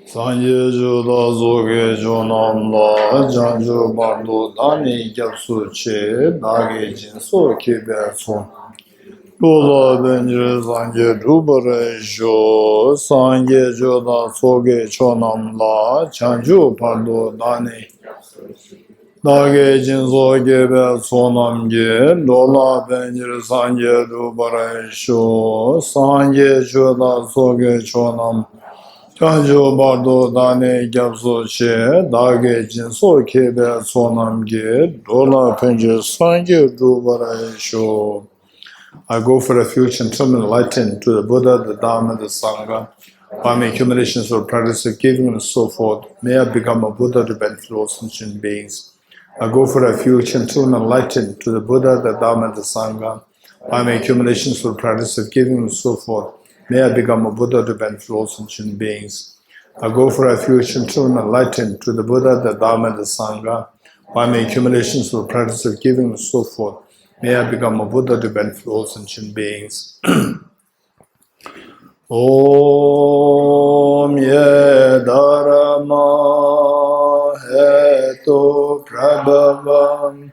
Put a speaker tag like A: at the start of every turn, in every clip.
A: Sanje Juda Zoge Jonamla Janju Bardo Dani Gyapsu Che Nage Jinso Kibe Son Lola Benjir Sanje Dubare Jo Sanje Juda Zoge Jonamla Janju Bardo Dani Nage Jinso Kibe Sonamge Lola Benjir Sanje Dubare Jo Sanje Juda Zoge Jonam Chanjo bardo dane gyabso che, dage jinso kebe sonamge, dola penje sanje dubara sho. I go for refuge and turn enlightened to the Buddha, the Dharma, the Sangha, by my accumulations of practice of giving and so forth. May I become a Buddha to benefit all sentient beings. I go for refuge and turn enlightened to the Buddha, the Dharma, the Sangha, by my accumulations of practice of giving and so forth. May I become a Buddha to benefit all sentient beings. I go for refuge and turn enlightened to the Buddha, the Dharma, the Sangha, by my accumulations of practice of giving and so forth. May I become a Buddha to benefit all sentient beings. Om Ye Dharma Hetu Prabhavam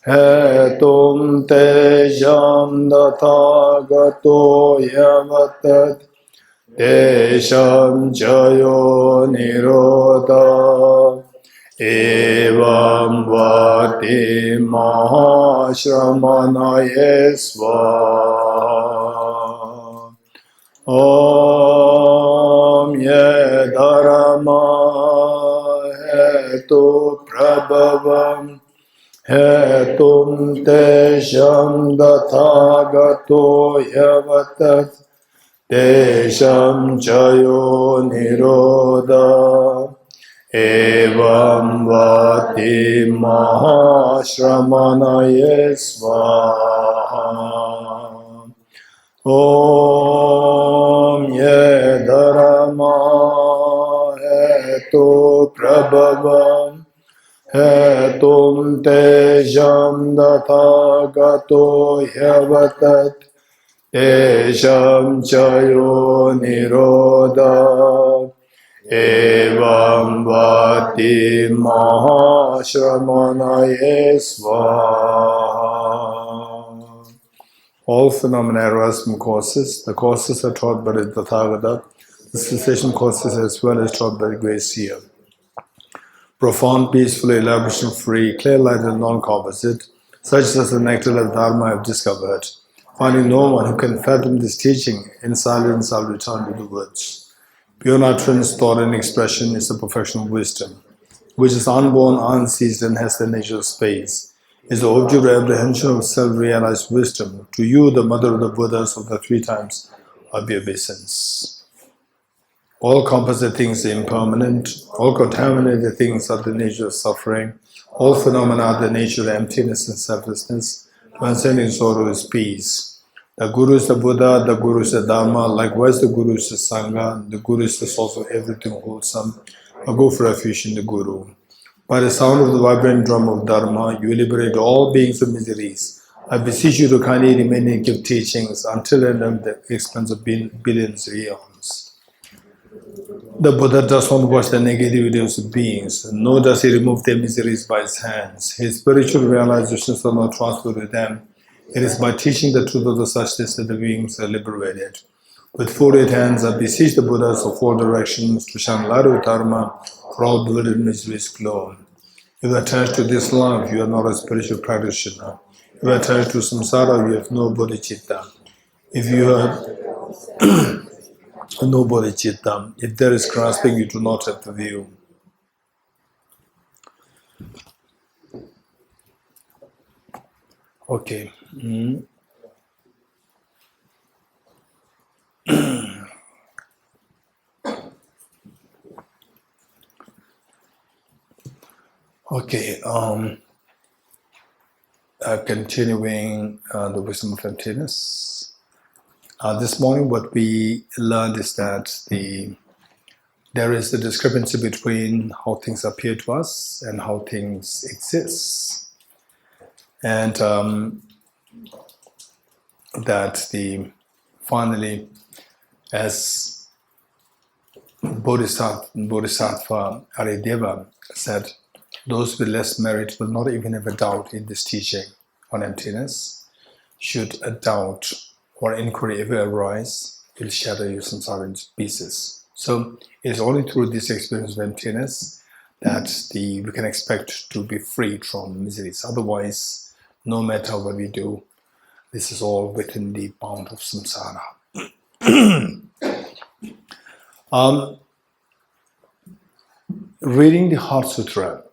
A: Hetum Tejam Dathagato Yavatat Desham Jayo Nirodha Evam Vati Mahashramanaye Svaha Om Ye Dharma Hetu Prabhavam Hetum Tesham Dathagato Yavatat Desham Jayo Nirodha Evam Vati Mahashramanaye Svaha Om Ye Dharma Hetu Prabhavam Hetum Tejam Dathagato Yavatat Desham Chayo Nirodha Evam Vati Mahashramanaye Svaha. All phenomena arise from causes. The causes are taught by the Tathagata. The cessation causes as well as taught by the great seer. Profound, peaceful, elaboration-free, clear light and non-composite, such as the nectar of Dharma I have discovered. Finding no one who can fathom this teaching, in silence I'll return to the woods. Beyond utterance, thought, and expression is the perfection of wisdom, which is unborn, unceased, and has the nature of space. Is the object of apprehension of self-realized wisdom. To you, the mother of the Buddhas of the three times of your obeisance. All composite things are impermanent. All contaminated things are the nature of suffering. All phenomena are the nature of emptiness and selflessness. Transcending sorrow is peace. The Guru is the Buddha, the Guru is the Dharma, likewise the Guru is the Sangha, the Guru is the source of everything wholesome. I go for refuge in the Guru. By the sound of the vibrant drum of Dharma, you liberate all beings of miseries. I beseech you to kindly remain and give teachings until and at the expense of billions of eons. The Buddha does not watch the negativities of beings, nor does he remove their miseries by his hands. His spiritual realizations are not transferred to them. It is by teaching the truth of the suchness that the beings are liberated. With folded hands, I beseech the Buddhas of all directions to shine light of Dharma for all bewildered miseries glow. If you are attached to this life, you are not a spiritual practitioner. If you are attached to samsara, you have no bodhicitta. If you are no bodhicitta, if there is grasping, you do not have the view. Okay. Okay. Continuing the wisdom of emptiness. This morning, what we learned is that there is the discrepancy between how things appear to us and how things exist, and that finally, as Bodhisattva Arideva said, those with less merit will not even have a doubt in this teaching on emptiness. Should a doubt or inquiry ever arise, it will shatter your samsara into pieces. So it is only through this experience of emptiness that we can expect to be freed from miseries. Otherwise, no matter what we do, this is all within the bound of samsara. Reading the Heart Sutra.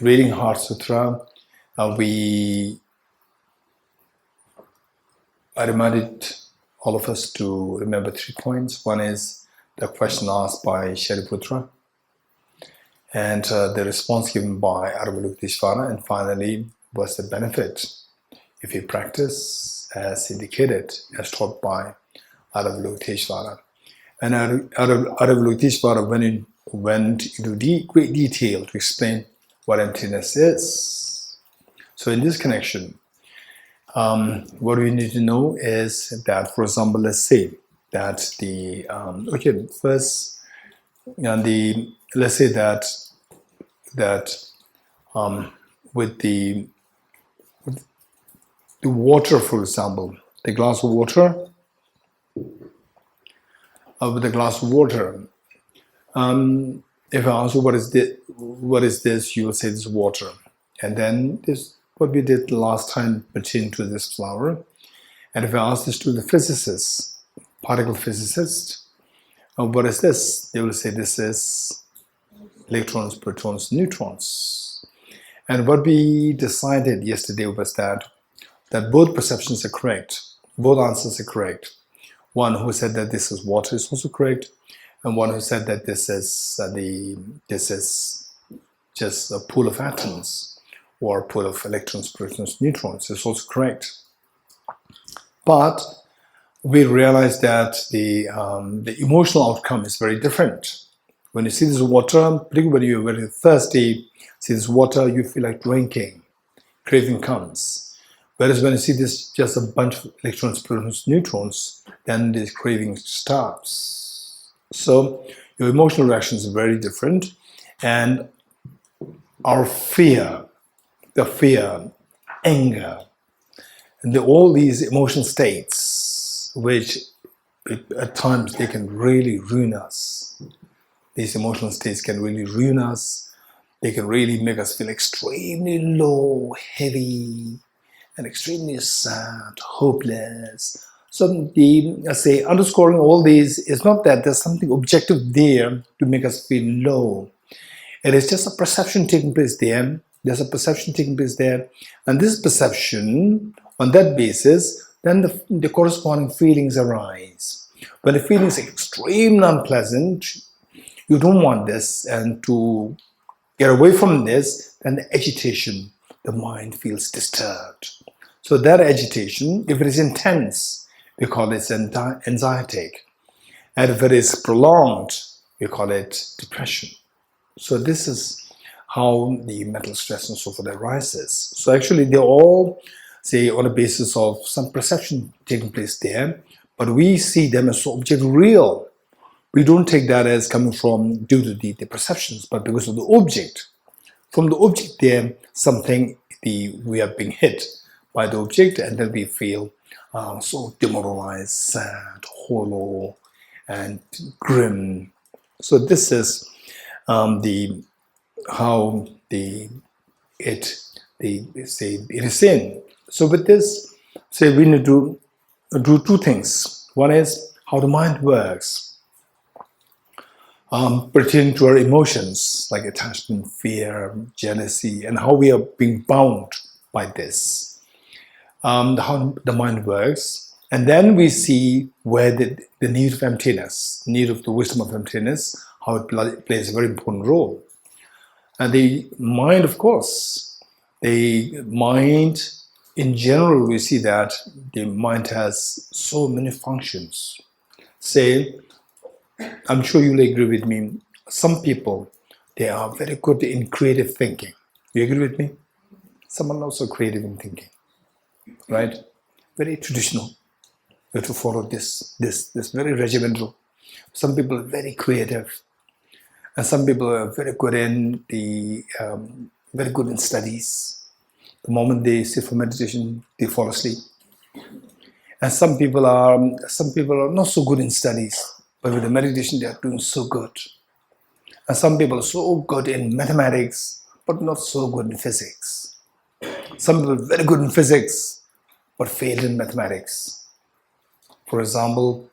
A: Reading Heart Sutra, I reminded all of us to remember 3 points. One is the question asked by Shariputra, and the response given by Avalokiteshvara, and finally, what's the benefit if you practice as indicated, as taught by Avalokiteshvara. And Avalokiteshvara went into great detail to explain what emptiness is. So in this connection, what we need to know is that, for example, let's say that let's say that with the water, for example, the glass of water, with the glass of water, if I ask you what is this, you will say this is water. And then this, what we did last time pertained to this flower. And if I ask this to the physicist, particle physicist, what is this? They will say this is electrons, protons, neutrons. And what we decided yesterday was that both perceptions are correct. Both answers are correct. One who said that this is water is also correct, and one who said that this is just a pool of atoms or a pool of electrons, protons, neutrons is also correct. But we realized that the emotional outcome is very different. When you see this water, particularly when you're very thirsty, see this water, you feel like drinking. Craving comes. Whereas when you see this just a bunch of electrons, protons, neutrons, then this craving stops. So your emotional reactions are very different. And our fear, anger, and all these emotional states, which at times they can really ruin us. These emotional states can really ruin us. They can really make us feel extremely low, heavy, and extremely sad, hopeless. So underscoring all these is not that there's something objective there to make us feel low. It is just a perception taking place there. There's a perception taking place there. And this perception, on that basis, then the corresponding feelings arise. When the feeling is extremely unpleasant, you don't want this, and to get away from this, then the agitation, the mind feels disturbed. So that agitation, if it is intense, we call it anxietic. And if it is prolonged, we call it depression. So this is how the mental stress and so forth arises. So actually they're all, say, on the basis of some perception taking place there, but we see them as object real. We don't take that as coming from due to the perceptions, but because of the object. From the object there, we are being hit by the object, and then we feel so demoralized, sad, hollow, and grim. So this is it is in. So with this, say we need to do 2 things. One is how the mind works. Pertaining to our emotions like attachment, fear, jealousy, and how we are being bound by this. How the mind works. And then we see where the need of emptiness, need of the wisdom of emptiness, how it plays a very important role. And the mind, of course, the mind in general, we see that the mind has so many functions. Say, I'm sure you'll agree with me, some people, they are very good in creative thinking. You agree with me? Some are not so creative in thinking, right? Very traditional. We have to follow this very regimental. Some people are very creative, and some people are very good in studies. The moment they sit for meditation, they fall asleep. And some people are not so good in studies, but with the meditation they are doing so good. And some people are so good in mathematics, but not so good in physics. Some people are very good in physics, but failed in mathematics. For example,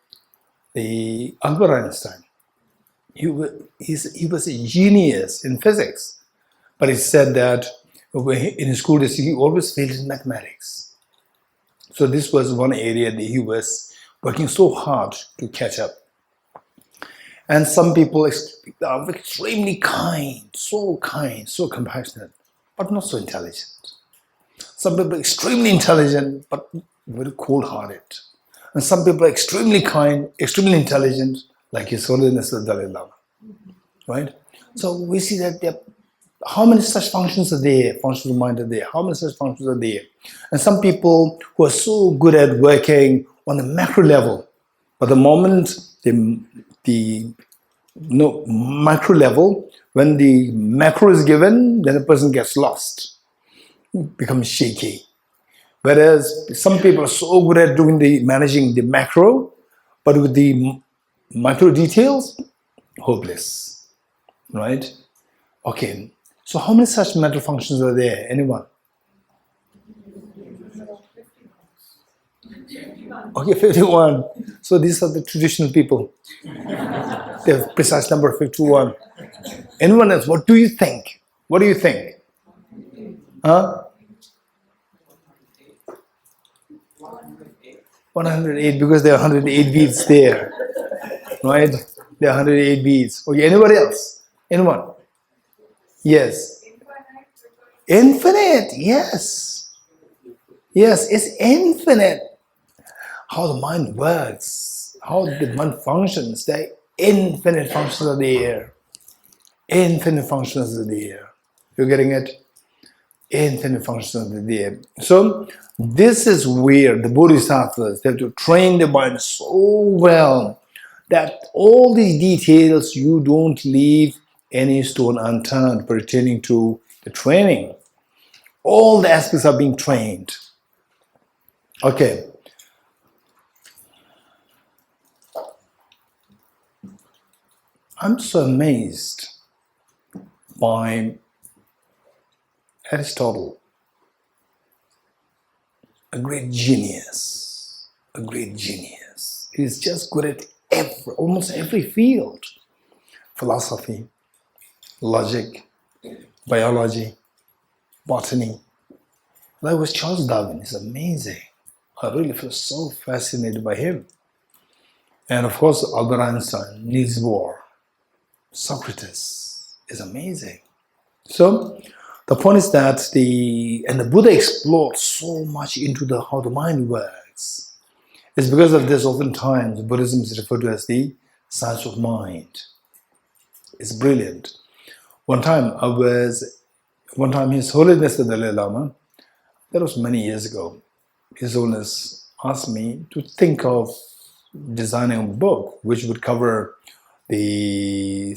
A: the Albert Einstein. He was a genius in physics, but he said that in his school days he always failed in mathematics. So this was one area that he was working so hard to catch up. And some people are extremely kind, so compassionate, but not so intelligent. Some people are extremely intelligent, but very cold-hearted. And some people are extremely kind, extremely intelligent, like His Holiness the Dalai Lama. Right? So we see that how many such functions are there? Functions of mind are there. How many such functions are there? And some people who are so good at working on the macro level, but the moment the micro level, when the macro is given, then the person gets lost, becomes shaky. Whereas some people are so good at managing the macro, but with the micro details, hopeless, right? Okay, so how many such mental functions are there? Anyone? Okay, 51. So these are the traditional people. The precise number 51. Anyone else? What do you think? What do you think? Huh? 108, because there are 108 beads there. Right? There are 108 beads. Okay, anybody else? Anyone? Yes. Infinite, yes. Yes, it's infinite. How the mind works, how the mind functions, the infinite functions are there. Infinite functions are there. You're getting it? Infinite functions are there. So this is where the Bodhisattvas have to train the mind so well that all these details, you don't leave any stone unturned pertaining to the training. All the aspects are being trained. Okay. I'm so amazed by Aristotle, a great genius. He's just good at almost every field. Philosophy, logic, biology, botany. Like with Charles Darwin, he's amazing. I really feel so fascinated by him. And of course, Albert Einstein, Niels Bohr, Socrates is amazing. So the point is that the Buddha explored so much into how the mind works. It's because of this oftentimes Buddhism is referred to as the science of mind. It's brilliant. One time His Holiness the Dalai Lama, that was many years ago, His Holiness asked me to think of designing a book which would cover the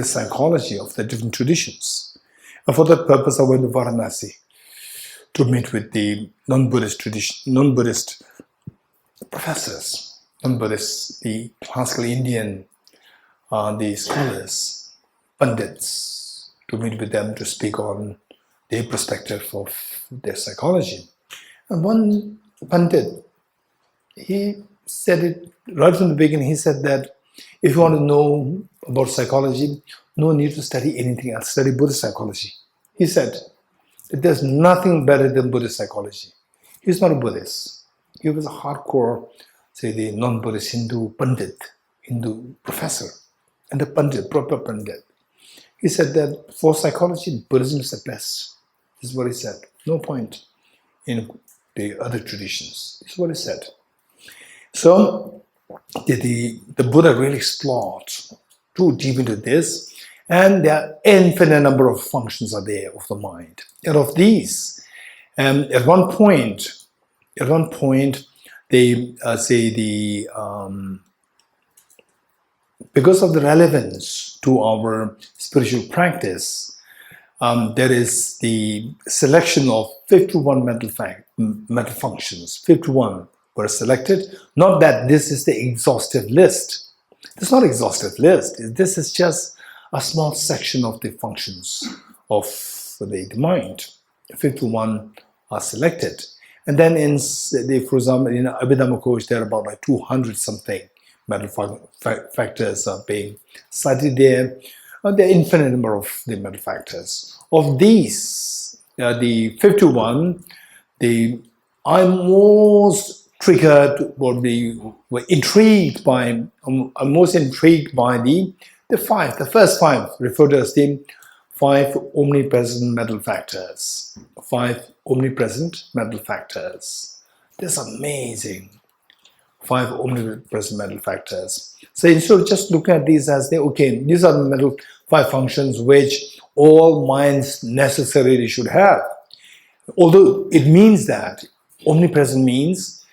A: psychology of the different traditions. And for that purpose, I went to Varanasi to meet with the non-Buddhist professors, non-Buddhist, the classical Indian, the scholars, pandits, to meet with them to speak on their perspective of their psychology. And one pandit, he said it right from the beginning. He said that if you want to know about psychology, no need to study anything else. Study Buddhist psychology. He said that there's nothing better than Buddhist psychology. He's not a Buddhist. He was a hardcore, the non-Buddhist Hindu pandit, Hindu professor, and a pandit, proper pandit. He said that for psychology, Buddhism is the best. This is what he said. No point in the other traditions. This is what he said. So the Buddha really explored too deep into this, and there are infinite number of functions are there of the mind. And of these, at one point, they say the because of the relevance to our spiritual practice, there is the selection of 51 mental functions. 51 were selected. Not that this is the exhaustive list. It's not an exhaustive list. This is just a small section of the functions of the mind. 51 are selected. And then for example, in Abhidhamma Kosh, there are about like 200 something mental factors are being studied there. There are infinite number of the mental factors. Of these, the 51, I'm most triggered or were intrigued by, I'm most intrigued by the first five, referred to as the 5 omnipresent mental factors. 5 omnipresent mental factors. That's amazing. 5 omnipresent mental factors. So instead of just looking at these as these are the 5 functions which all minds necessarily should have. Although it means that omnipresent means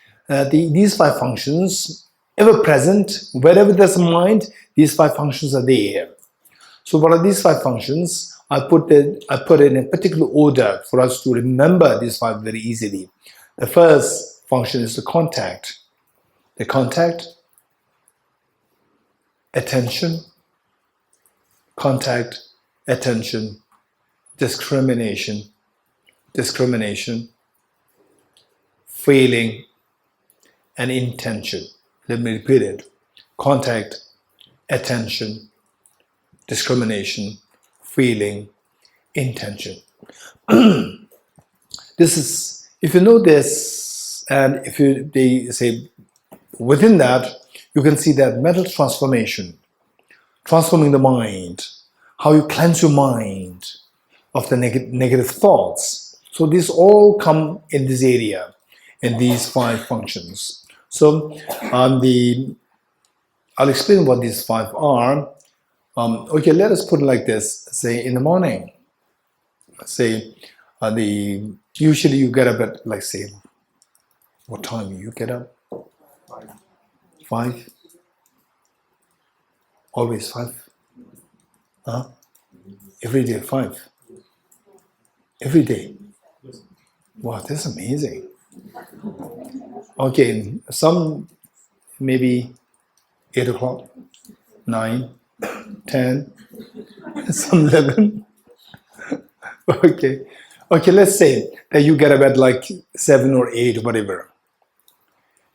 A: these 5 functions ever present, wherever there's a mind, these 5 functions are there. So what are these 5 functions? I put it in a particular order for us to remember these 5 very easily. The first function is the contact. The contact, attention, contact, attention, discrimination, feeling, and intention. Let me repeat it. Contact, attention, discrimination, feeling, intention. This is, if you know this, and if they say within that, you can see that mental transformation, transforming the mind, how you cleanse your mind of the negative thoughts. So these all come in this area, in these 5 functions. So I'll explain what these 5 are. Okay, let us put it like this. Say in the morning, say usually you get up at, like, say, what time you get up? 5? Always 5? Huh? Every day 5? Every day? Wow, that's amazing. Okay, some maybe 8 o'clock, 9, 10, some 11. Okay, let's say that you get up at like 7 or 8, whatever.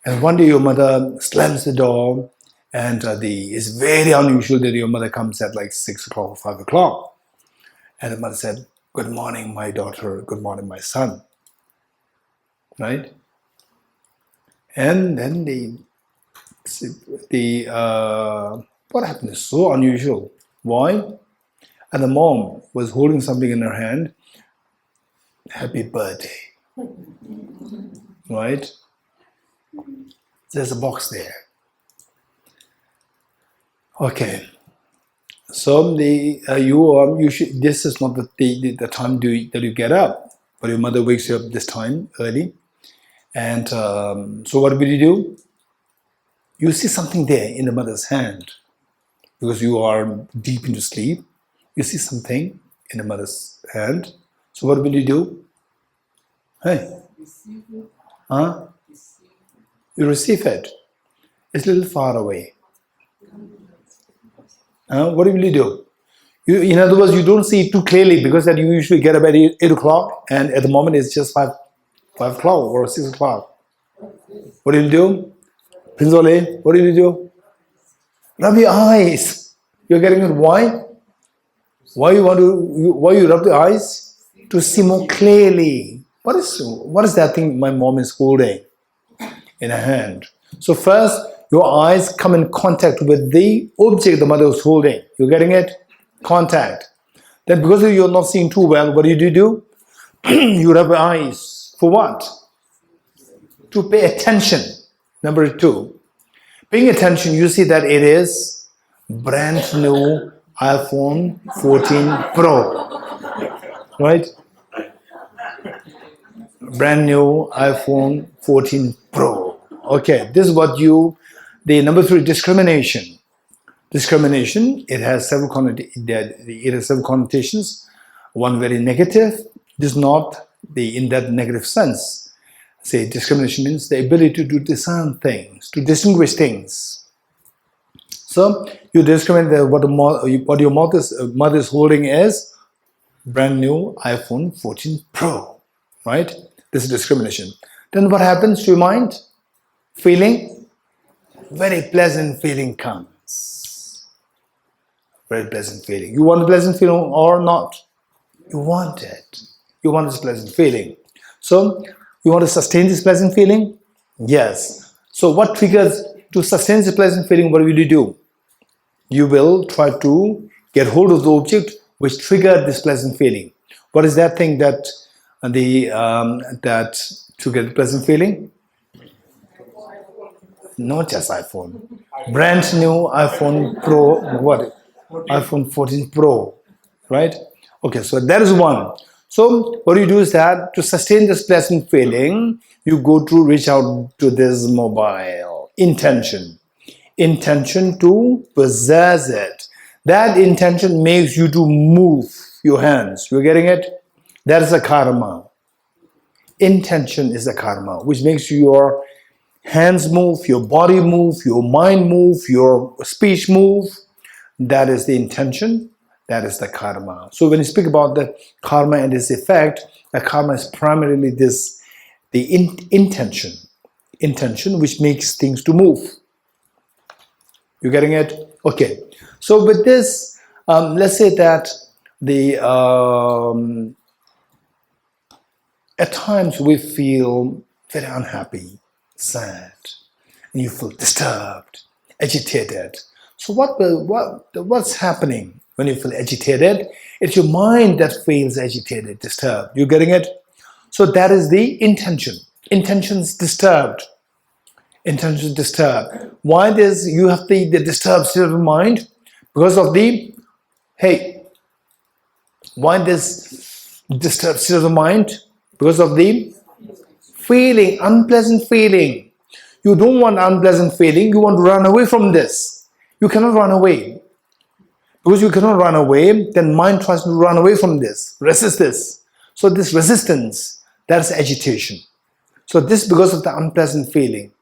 A: And one day your mother slams the door, and it's very unusual that your mother comes at like 6 o'clock or 5 o'clock. And the mother said, "Good morning, my daughter. Good morning, my son." Right? And then what happened is so unusual. Why? And the mom was holding something in her hand. Happy birthday. Right? There's a box there. Okay. So this is not the time that you get up, but your mother wakes you up this time early. And so what will you do? You see something there in the mother's hand, because you are deep into sleep. You see something in the mother's hand. So what will you do? Hey, huh? You receive it. It's a little far away. What will you do? In other words, you don't see it too clearly, because that you usually get up at 8 o'clock, and at the moment it's just 5 o'clock or 6 o'clock. What do you do? Prince Ole, what do you do? Rub your eyes. You're getting it. Why? Why you rub the eyes? To see more clearly. What is that thing my mom is holding in her hand? So first, your eyes come in contact with the object the mother is holding. You're getting it? Contact. Then because you're not seeing too well, what do? You rub your eyes. For what? To pay attention. Number 2. Paying attention, you see that it is brand new iPhone 14 Pro. Right? Brand new iPhone 14 Pro. Okay, this is what the number 3, discrimination. Discrimination, it has several connotations. One very negative. This is not in that negative sense. Say discrimination means the ability to discern things, to distinguish things. So you discriminate what your mother is holding is brand new iPhone 14 Pro, right? This is discrimination. Then what happens to your mind? Feeling, very pleasant feeling comes. Very pleasant feeling. You want a pleasant feeling or not? You want it. You want this pleasant feeling. So you want to sustain this pleasant feeling? Yes. So what triggers to sustain this pleasant feeling? What will you do? You will try to get hold of the object which triggered this pleasant feeling. What is that thing that triggered the pleasant feeling? Not just iPhone. Brand new iPhone Pro. What? iPhone 14 Pro. Right? Okay, so that is one. So what you do is that to sustain this pleasant feeling, you go to reach out to this mobile. Intention. Intention to possess it. That intention makes you to move your hands. You're getting it? That is a karma. Intention is a karma, which makes your hands move, your body move, your mind move, your speech move. That is the intention. That is the karma. So when you speak about the karma and its effect, the karma is primarily intention which makes things to move. You getting it? Okay. So with this, let's say that at times we feel very unhappy, sad, and you feel disturbed, agitated. So what's happening when you feel agitated? It's your mind that feels agitated, disturbed. You getting it? So that is the intention. Intention's disturbed. Intention disturbed. Why you have the disturbed state of mind? Because of why this disturbed state of the mind? Because of the feeling, unpleasant feeling. You don't want unpleasant feeling, you want to run away from this. You cannot run away. Because you cannot run away, then mind tries to run away from this, resist this. So this resistance, that's agitation. So this because of the unpleasant feeling.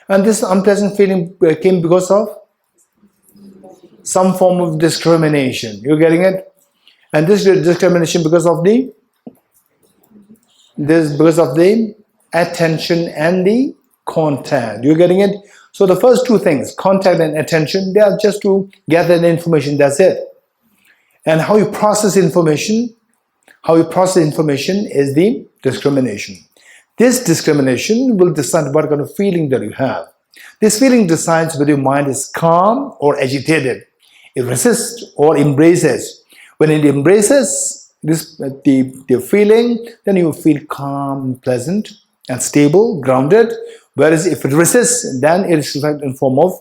A: And this unpleasant feeling came because of some form of discrimination. You're getting it? And this discrimination because of the attention and the contact. You're getting it? So the first two things, contact and attention, they are just to gather the information, that's it. And how you process information is the discrimination. This discrimination will decide what kind of feeling that you have. This feeling decides whether your mind is calm or agitated. It resists or embraces. When it embraces the feeling, then you feel calm, pleasant, and stable, grounded. Whereas if it resists, then it is reflected in form of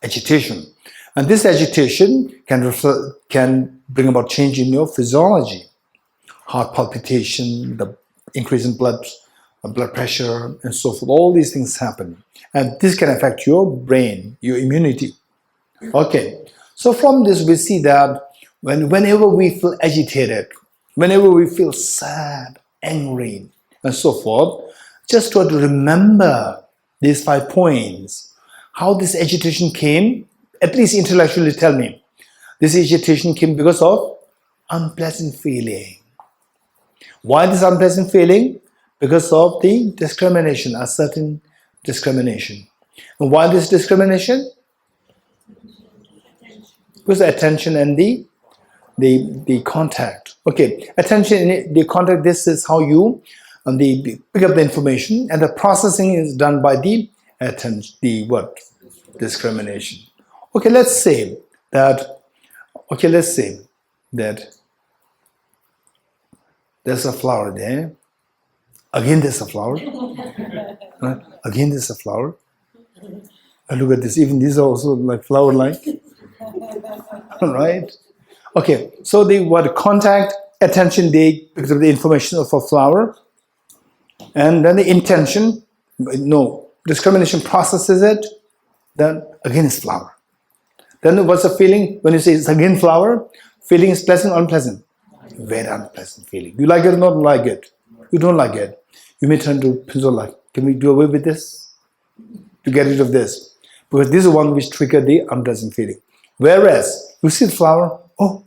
A: agitation. And this agitation can bring about change in your physiology. Heart palpitation, the increase in blood pressure, and so forth. All these things happen. And this can affect your brain, your immunity. Okay. So from this we see that whenever we feel agitated, whenever we feel sad, angry, and so forth, just try to remember these 5 points. How this agitation came, at least intellectually tell me. This agitation came because of unpleasant feeling. Why this unpleasant feeling? Because of the discrimination, a certain discrimination. And why this discrimination? Because the attention and the contact. Okay, attention and the contact, this is how you pick up the information, and the processing is done by the attention, discrimination. Okay, let's say that there's a flower there. Again there's a flower. Again there's a flower. And look at this, even these are also like flower-like. Right? Okay, so the word contact, attention, they pick up the information of a flower. And then the intention, discrimination processes it, then again it's flower. Then what's the feeling when you say it's a green flower? Feeling is pleasant or unpleasant? Very unpleasant feeling. You like it or not like it? You don't like it. You may turn to principle like, can we do away with this? To get rid of this. Because this is one which triggered the unpleasant feeling. Whereas, you see the flower, oh,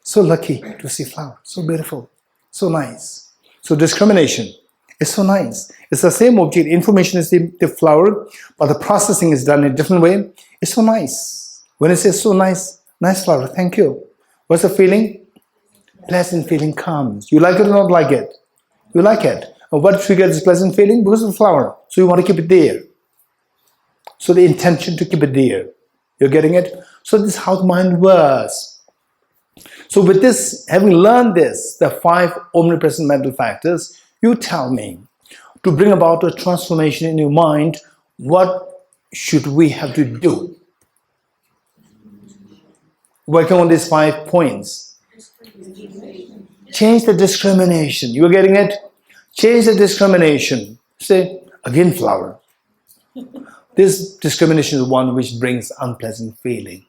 A: so lucky to see flower, so beautiful, so nice. So discrimination is so nice. It's the same object, information is the flower, but the processing is done in a different way. It's so nice. When it says so nice, nice flower, thank you. What's the feeling? Pleasant feeling comes. You like it or not like it? You like it. And what triggers this pleasant feeling? Because of the flower. So you want to keep it there. So the intention to keep it there. You're getting it? So this is how the mind works. So with this, having learned this, the 5 omnipresent mental factors, you tell me, to bring about a transformation in your mind, what should we have to do? Working on these 5 points. Change the discrimination. You are getting it? Change the discrimination. Say, again flower. This discrimination is one which brings unpleasant feeling.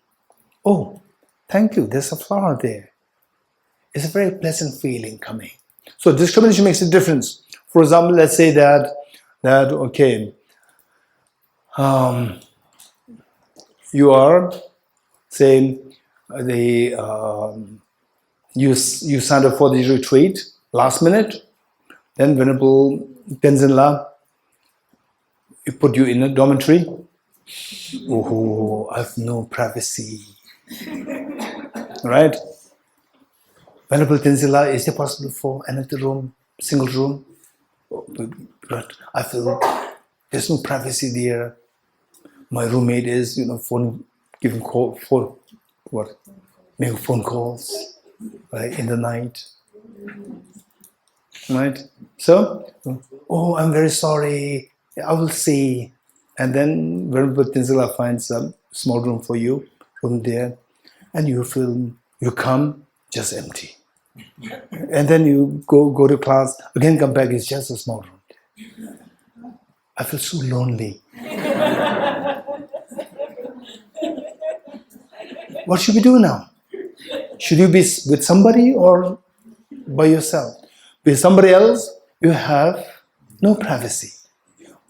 A: Oh, thank you, there's a flower there. It's a very pleasant feeling coming. So discrimination makes a difference. For example, let's say that okay, you are saying you signed up for the retreat last minute, then Venerable Tenzin he put you in a dormitory. Oh, I have no privacy. Right? Venerable Tenzin, is it possible for another room, single room? But I feel there's no privacy there. My roommate is, making phone calls, right, in the night. Right? So, oh, I'm very sorry. I will see. And then Venerable Tenzin finds a small room for you, room there, and you come just empty. And then you go to class, again come back, it's just a small room. I feel so lonely. What should we do now? Should you be with somebody or by yourself? With somebody else, you have no privacy.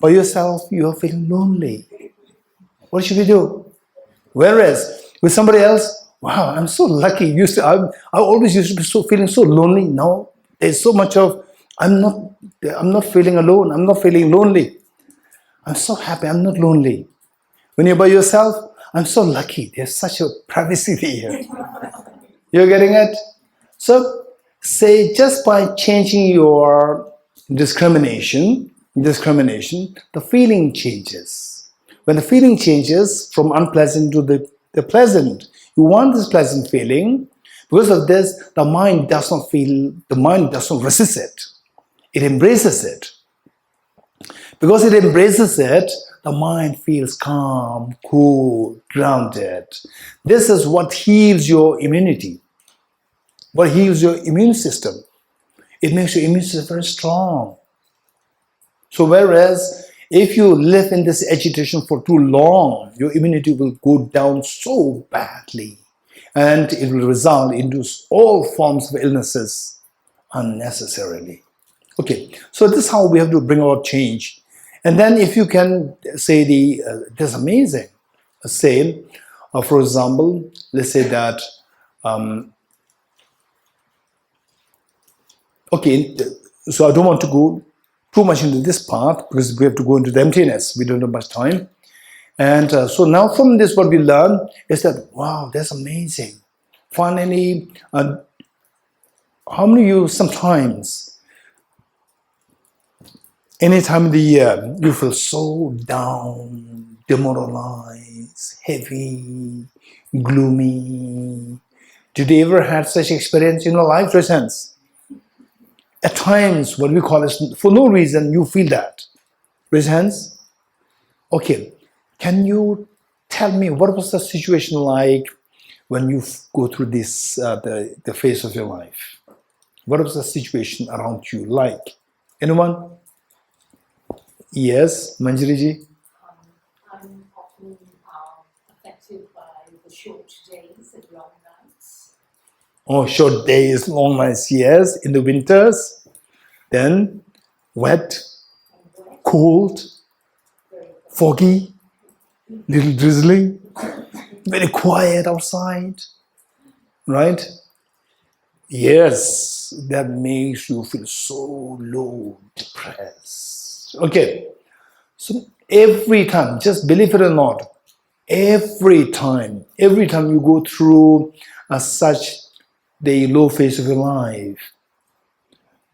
A: By yourself, you are feeling lonely. What should we do? Whereas with somebody else, wow, I'm so lucky. I always used to be feeling so lonely. Now there's so much of I'm not feeling alone. I'm not feeling lonely. I'm so happy. I'm not lonely. When you're by yourself, I'm so lucky. There's such a privacy here. You're getting it? So say just by changing your discrimination, the feeling changes. When the feeling changes from unpleasant to the pleasant, you want this pleasant feeling. Because of this, the mind doesn't resist it. It embraces it. Because it embraces it, the mind feels calm, cool, grounded. This is what heals your immunity. What heals your immune system. It makes your immune system very strong. So whereas if you live in this agitation for too long, your immunity will go down so badly and it will result into all forms of illnesses unnecessarily. Okay, so this is how we have to bring about change. And then if you can say this is amazing. Say, for example, let's say that, okay, so I don't want to go too much into this part because we have to go into the emptiness. We don't have much time. And so now from this, what we learn is that, wow, that's amazing. Finally, how many of you sometimes, any time of the year, you feel so down, demoralized, heavy, gloomy? Did you ever have such experience in your life? Raise hands. At times, what we call it, for no reason, you feel that. Raise hands. Okay. Can you tell me what was the situation like when you go through this, the phase of your life? What was the situation around you like? Anyone? Yes, Manjari ji?
B: I'm often affected by the short days and long nights.
A: Oh, short days, long nights, yes. In the winters, then wet, cold, foggy, little drizzling, very quiet outside, right? Yes, that makes you feel so low, depressed. Okay, so every time, just believe it or not, every time you go through such the low phase of your life,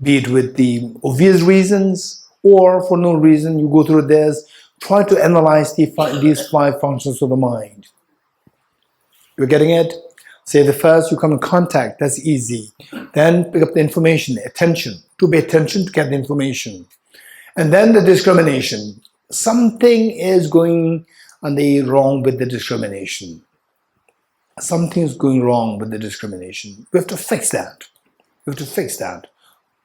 A: be it with the obvious reasons or for no reason, you go through this, try to analyze these 5 functions of the mind. You're getting it? Say the first, you come in contact, that's easy. Then pick up the information, attention, to pay attention to get the information. And then the discrimination. Something is going wrong with the discrimination. Something's going wrong with the discrimination. We have to fix that. We have to fix that.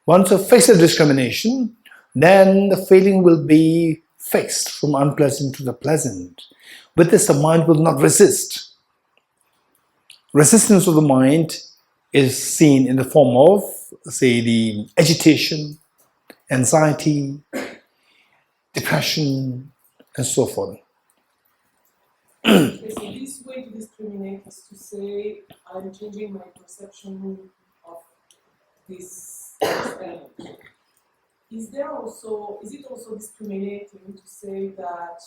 A: Once you fix the discrimination, then the feeling will be fixed from unpleasant to the pleasant. With this, the mind will not resist. Resistance of the mind is seen in the form of, say, the agitation, anxiety, depression, and so forth.
C: Okay, so this way to discriminate is to say, I'm changing my perception of this element. Is it also discriminating to say that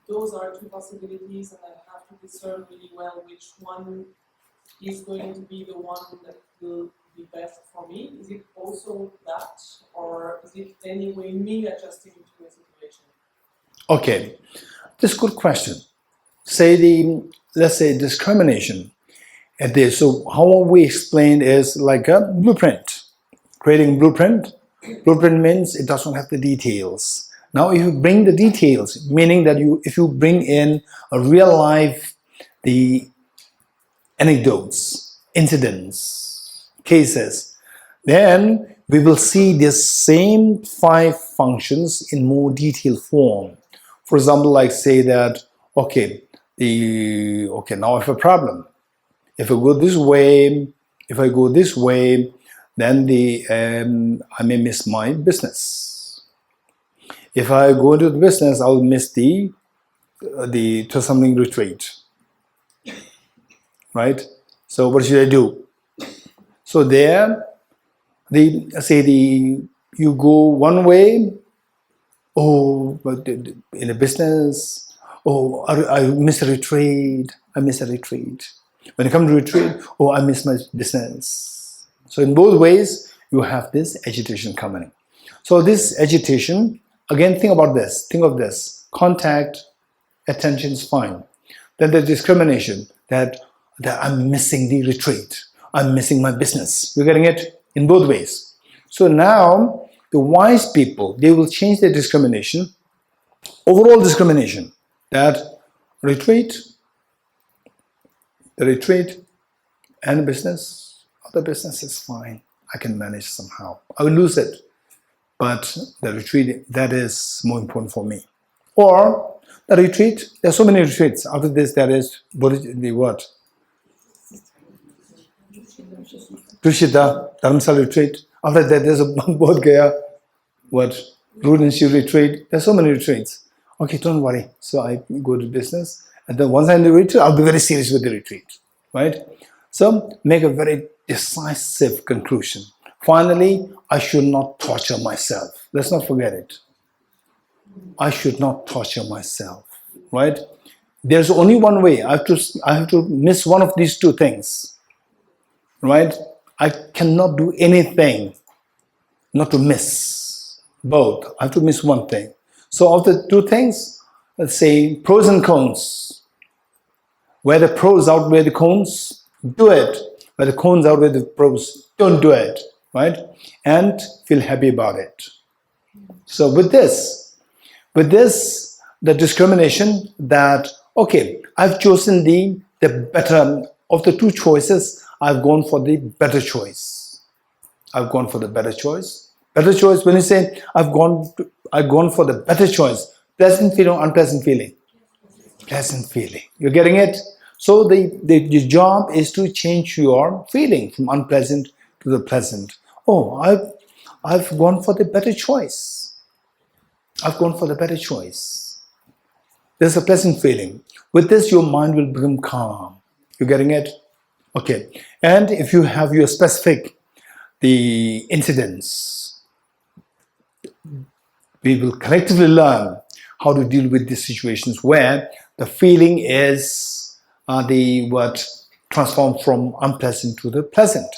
C: those are 2 possibilities and I have to discern really well which one is going to be the one that will be best for me? Is it also that, or is it anyway me adjusting to a situation?
A: Okay, this is a good question. Let's say discrimination. So how we explain is like a blueprint. Creating a blueprint. Blueprint means it doesn't have the details. Now if you bring the details, meaning that if you bring in a real life, the anecdotes, incidents, cases, then we will see the same 5 functions in more detailed form. For example, like say that, okay, now I have a problem. If I go this way, then I may miss my business. If I go into the business, I'll miss the Thosamling retreat. Right? So what should I do? So there, you go one way, but in a business, I miss a retreat. When it comes to retreat, I miss my business. So in both ways, you have this agitation coming. So this agitation, again, think of this. Contact, attention is fine. Then the discrimination, that I'm missing the retreat. I'm missing my business. You're getting it? In both ways. So now, the wise people, they will change their discrimination, overall discrimination, that the retreat and business, the business is fine. I can manage somehow. I will lose it. But the retreat, that is more important for me. Or the retreat, there are so many retreats. After this, there is the what? Bodhicitta, Dharamsala retreat. After that, there's a Bodh Gaya, Root and Shiv retreat. There's so many retreats. Okay, don't worry. So I go to business, and then once I'm in the retreat, I'll be very serious with the retreat, right? So make a very decisive conclusion. Finally, I should not torture myself. Let's not forget it. I should not torture myself, right? There's only one way. I have to miss one of these 2 things, right? I cannot do anything not to miss both. I have to miss one thing. So of the 2 things, let's say pros and cons. Where the pros outweigh the cons, do it. Where the cons outweigh the pros, don't do it, right? And feel happy about it. So with this, the discrimination that, okay, I've chosen the better of the 2 choices. I've gone for the better choice. Better choice, when you say I've gone for the better choice, pleasant feeling or unpleasant feeling? Pleasant feeling. You're getting it? So the job is to change your feeling from unpleasant to the pleasant. Oh, I've gone for the better choice. I've gone for the better choice. There's a pleasant feeling. With this, your mind will become calm. You getting it? Okay. And if you have your specific the incidents, we will collectively learn how to deal with these situations where the feeling is the what transformed from unpleasant to the pleasant.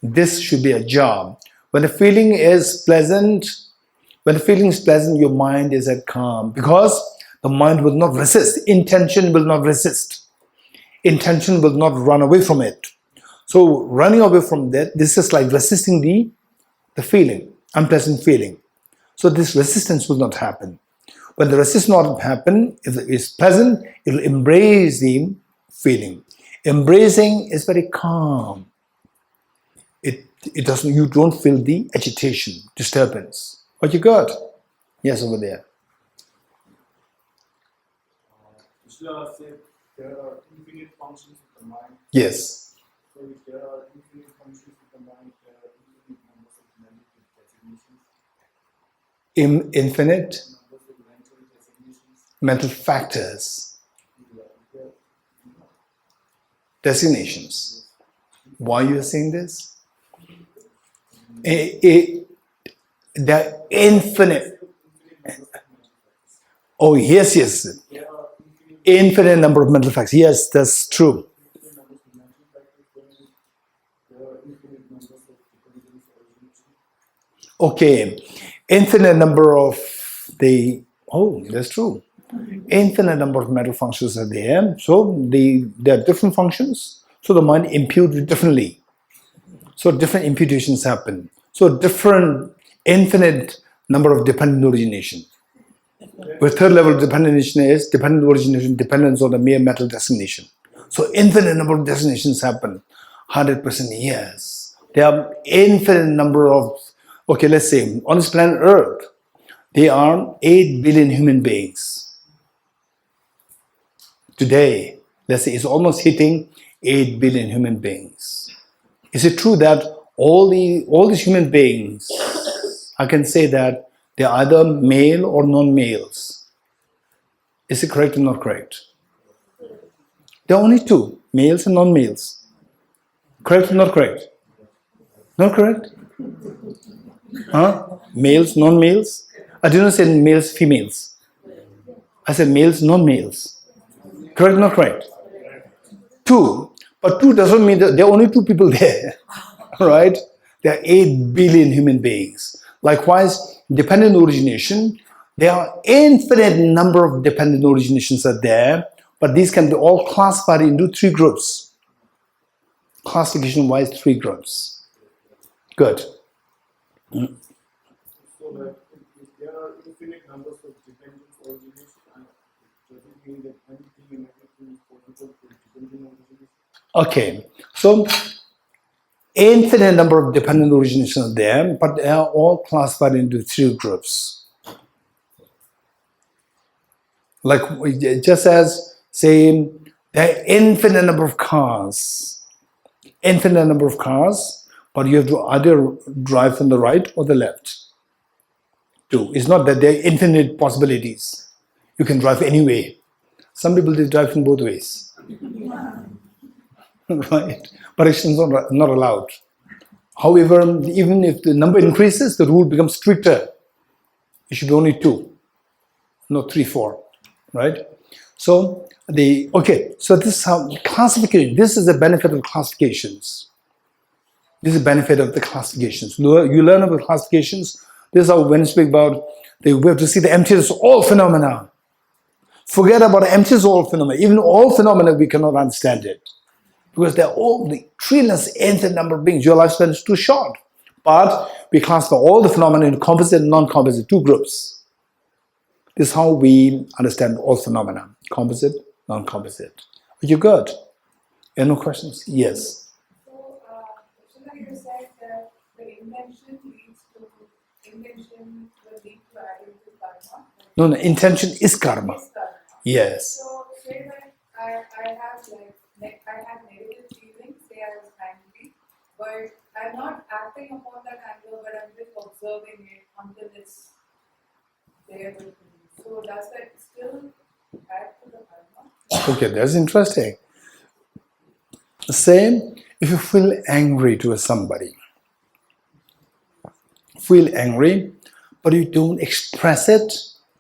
A: This should be a job. When the feeling is pleasant, your mind is at calm because the mind will not resist. Intention will not resist. Intention will not run away from it. So running away from that, this is like resisting the feeling, unpleasant feeling. So this resistance will not happen. When the resistance not happen, if it is pleasant, it will embrace the feeling. Embracing is very calm. It doesn't. You don't feel the agitation, disturbance. What you got? Yes, over there.
D: Krishna said there are infinite functions of the mind.
A: Yes.
D: So if there are infinite functions of the mind, there are infinite numbers of mental designations.
A: Infinite
D: Numbers of mental designations.
A: mental factors, designations. Why you are saying this? The infinite. Oh yes, yes. Infinite number of mental factors. Yes, that's true. Okay, infinite number of the. Oh, that's true. Infinite number of mental functions are there. So there are different functions. So the mind imputes differently. So different imputations happen. So different infinite number of dependent origination. Where third level dependent origination is dependent origination dependence on the mere mental designation. So infinite number of designations happen. 100% yes. There are infinite number of, okay, let's say on this planet Earth, there are 8 billion human beings. Today, let's say it's almost hitting 8 billion human beings. Is it true that all these human beings, I can say that they're either male or non-males? Is it correct or not correct? There are only two, males and non-males. Correct or not correct? Not correct? Huh? Males, non-males? I did not say males, females. I said males, non-males. Correct or not correct? Two. But two doesn't mean that there are only two people there. Right? There are 8 billion human beings. Likewise, dependent origination, there are infinite number of dependent originations are there, but these can be all classified into 3 groups. Classification-wise, 3 groups. Good.
D: So that if there are infinite numbers of dependent origination, does it mean that anything and everything is possible for dependent origination?
A: Okay. So infinite number of dependent originations are there, but they are all classified into 3 groups. Like just as, say, there are infinite number of cars, but you have to either drive from the right or the left. Two. It's not that there are infinite possibilities. You can drive any way. Some people they drive in both ways. Right? But it's not allowed. However, even if the number increases, the rule becomes stricter. It should be only 2, not 3, 4. Right? So so this is how classification. This is the benefit of classifications. This is the benefit of the classifications. You learn about classifications. This is how when you speak about we have to see the emptiness of all phenomena. Forget about the emptiness of all phenomena. Even all phenomena we cannot understand it. Because they're all the trillions, infinite number of beings. Your lifespan is too short. But we classify all the phenomena into composite and non-composite, 2 groups. This is how we understand all phenomena. Composite, non-composite. Are you good? Any no questions? Yes.
B: So, you said that the intention leads to intention will lead to adding to karma.
A: No, intention is karma.
B: Is karma.
A: Yes.
B: So, say that I have I have negative feelings, say I was angry, but I'm not acting upon that anger, but I'm just observing it until it's there with me. So does that still add to the karma?
A: Okay, that's interesting. Same, if you feel angry to somebody, but you don't express it,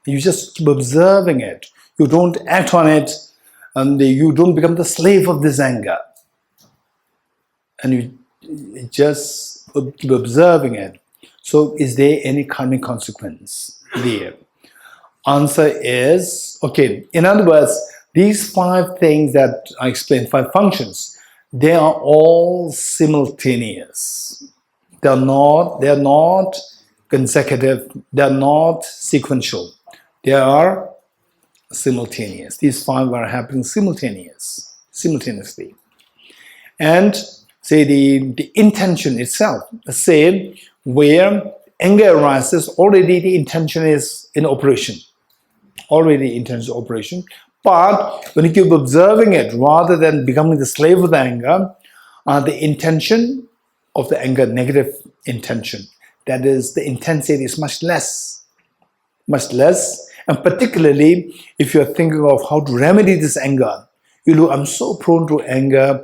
A: you just keep observing it, you don't act on it, and you don't become the slave of this anger, and you just keep observing it. So is there any karmic consequence there? Answer is, okay, in other words, these 5 things that I explained, 5 functions, they are all simultaneous. They're not consecutive, they're not sequential. They are simultaneous. These 5 are happening simultaneously. And say the intention itself, the same, where anger arises, already the intention is in operation. But when you keep observing it, rather than becoming the slave of the anger, the intention of the anger, negative intention, that is, the intensity is much less. And particularly, if you're thinking of how to remedy this anger, you look, I'm so prone to anger,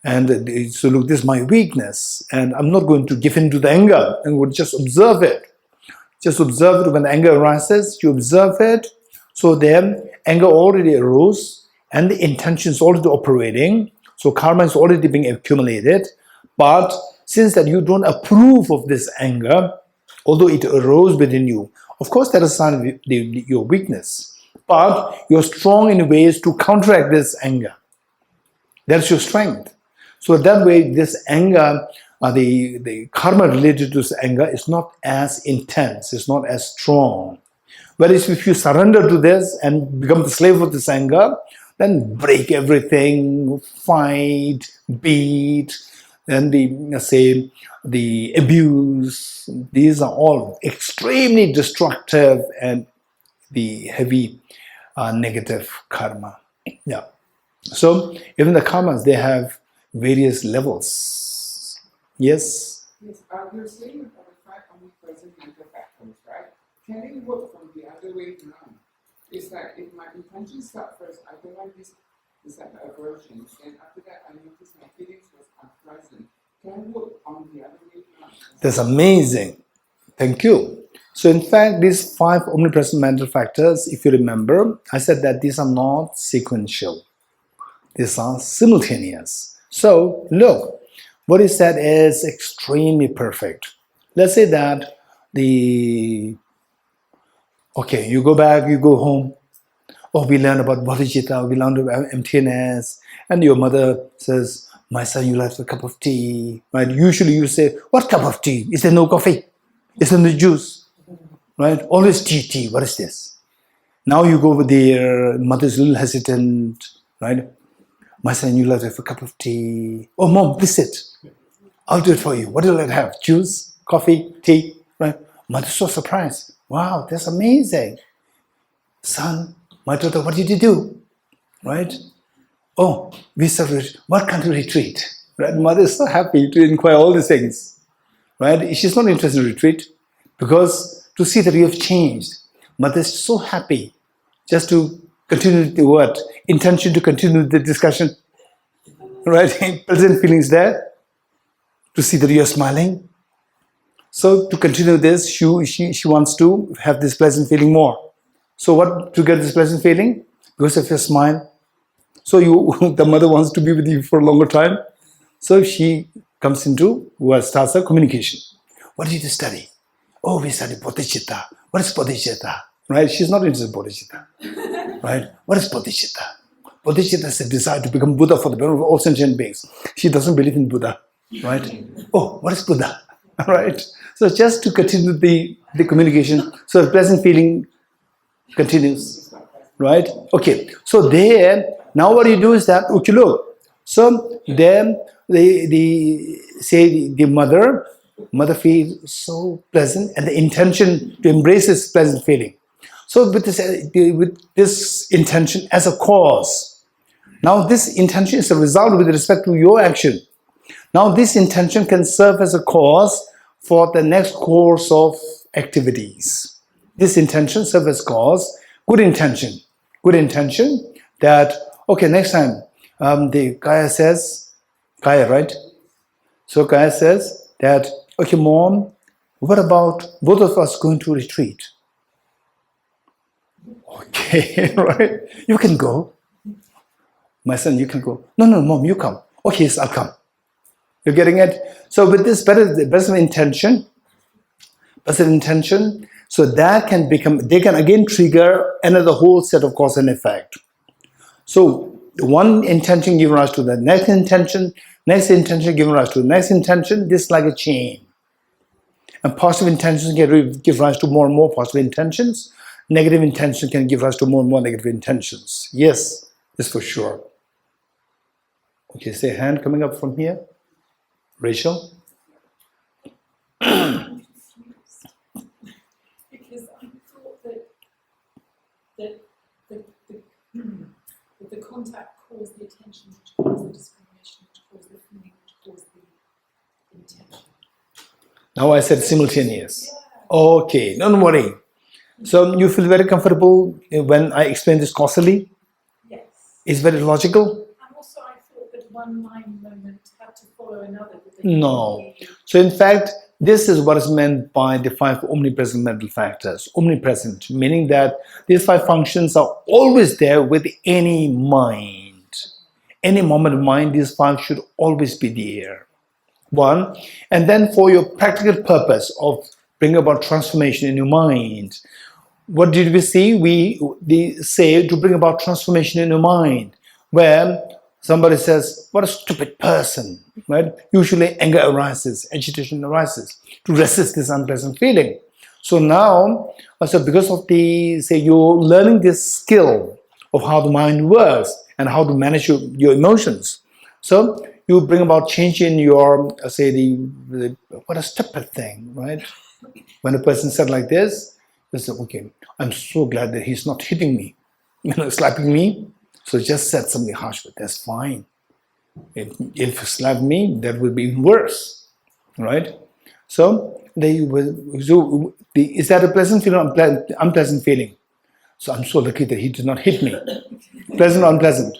A: and so look, this is my weakness, and I'm not going to give in to the anger, and would just observe it. Just observe it when anger arises, you observe it. So then anger already arose and the intention is already operating. So karma is already being accumulated. But since that you don't approve of this anger, although it arose within you, of course that is a sign of your weakness. But you're strong in ways to counteract this anger. That's your strength. So that way this anger, the karma related to this anger is not as intense, it's not as strong. Whereas if you surrender to this and become the slave of this anger, then break everything, fight, beat, then the abuse, these are all extremely destructive and the heavy negative karma. Yeah. So even the karmas, they have various levels. Yes?
E: Yes, you're saying that the 5 omnipresent mental factors, right? Can it work from the other way around? It's like if my intentions start first, I don't want this like aversion, and after that I notice my feelings was unpleasant. Can it work on the other way around?
A: That's amazing. Thank you. So in fact, these 5 omnipresent mental factors, if you remember, I said that these are not sequential. These are simultaneous. So look, what is said is extremely perfect. Let's say that okay, you go back, you go home. Oh, we learn about Bodhicitta, we learn about emptiness. And your mother says, my son, you like a cup of tea. Right? Usually you say, what cup of tea? Is there no coffee? Is there no juice? Right? Always tea, what is this? Now you go over there, mother's a little hesitant, right? My son, you like to have a cup of tea. Oh, mom, please sit. I'll do it for you. What do you like to have? Juice, coffee, tea, right? Mother's so surprised. Wow, that's amazing. Son, my daughter, what did you do? Right? Oh, we started, what kind of retreat? Right? Mother is so happy to inquire all these things. Right? She's not interested in retreat because to see that you have changed. Mother is so happy just to continue the what? Intention to continue the discussion. Right? Pleasant feelings there. To see that you are smiling. So to continue this, she wants to have this pleasant feeling more. So what to get this pleasant feeling? Because of your smile. So the mother wants to be with you for a longer time. So she comes into what starts a communication. What did you study? Oh, we studied Bodhicitta. What is Bodhicitta? Right? She's not interested in Bodhicitta. Right? What is Bodhicitta? Bodhicitta is a desire to become Buddha for the benefit of all sentient beings. She doesn't believe in Buddha. Right? Oh, what is Buddha? Right? So just to continue the communication, so the pleasant feeling continues. Right? Okay. So there, now what you do is that, okay, look. So then the mother feels so pleasant and the intention to embrace this pleasant feeling. So with this intention as a cause, Now this intention is a result with respect to your action. Now this intention can serve as a cause for the next course of activities. This intention serves as cause, good intention that, okay, next time, the Kaya says, Kaya, right? So Kaya says that, okay, Mom, what about both of us going to retreat? Okay, right? You can go. My son, you can go. No, Mom, you come. Okay, yes, I'll come. You're getting it? So with this better intention, so that can become, they can again trigger another whole set of cause and effect. So one intention gives rise to the next intention giving rise to the next intention. This is like a chain. And positive intentions can give rise to more and more positive intentions. Negative intention can give rise to more and more negative intentions. Yes, this for sure. Okay, say a hand coming up from here. Rachel?
C: Because I thought that the contact caused the attention, which caused the discrimination, which caused the feeling, which caused the intention.
A: Now I said simultaneous. Okay, don't worry. So you feel very comfortable when I explain this causally?
C: Yes.
A: It's very logical?
C: And also I thought that one mind moment had to follow another.
A: No. So in fact, this is what is meant by the 5 omnipresent mental factors. Omnipresent, meaning that these 5 functions are always there with any mind. Any moment of mind, these 5 should always be there. One, and then for your practical purpose of bringing about transformation in your mind, what did we see? We say to bring about transformation in your mind, where somebody says, what a stupid person, right? Usually anger arises, agitation arises to resist this unpleasant feeling. So now, because of you're learning this skill of how the mind works and how to manage your emotions. So you bring about change in your, what a stupid thing, right? When a person said like this, they say, okay, I'm so glad that he's not hitting me, slapping me. So just said something harsh, but that's fine. If you slap me, that will be worse, right? So is that a pleasant feeling or unpleasant feeling? So I'm so lucky that he did not hit me. Pleasant or unpleasant?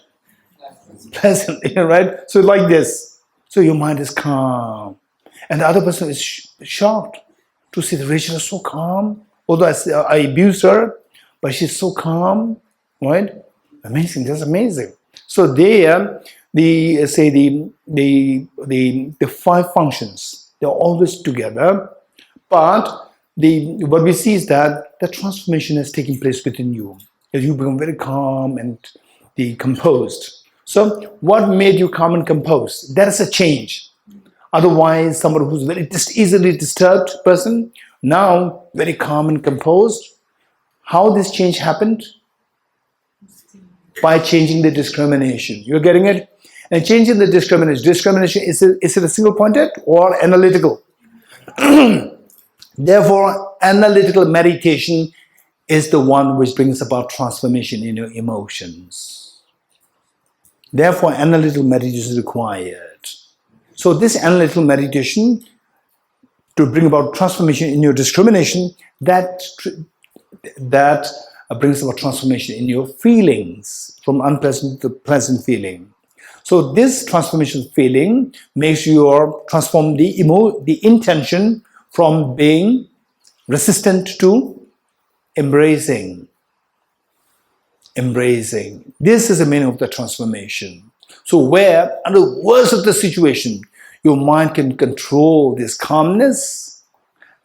A: Pleasant, right? So like this. So your mind is calm. And the other person is shocked to see that Rachel is so calm. Although I abuse her, but she's so calm, right? Amazing, that's amazing. So there, the 5 functions, they're always together, but what we see is that the transformation is taking place within you, as you become very calm and composed. So what made you calm and composed? That is a change. Otherwise, somebody who's very easily disturbed person, now very calm and composed. How this change happened? By changing the discrimination. You're getting it? And changing the discrimination. Discrimination, is it a single pointed or analytical? Therefore, analytical meditation is the one which brings about transformation in your emotions. Therefore, analytical meditation is required. So this analytical meditation to bring about transformation in your discrimination, that brings about transformation in your feelings from unpleasant to pleasant feeling. So this transformation feeling makes you transform the intention from being resistant to embracing. This is the meaning of the transformation. So where, under the worst of the situation, your mind can control this calmness,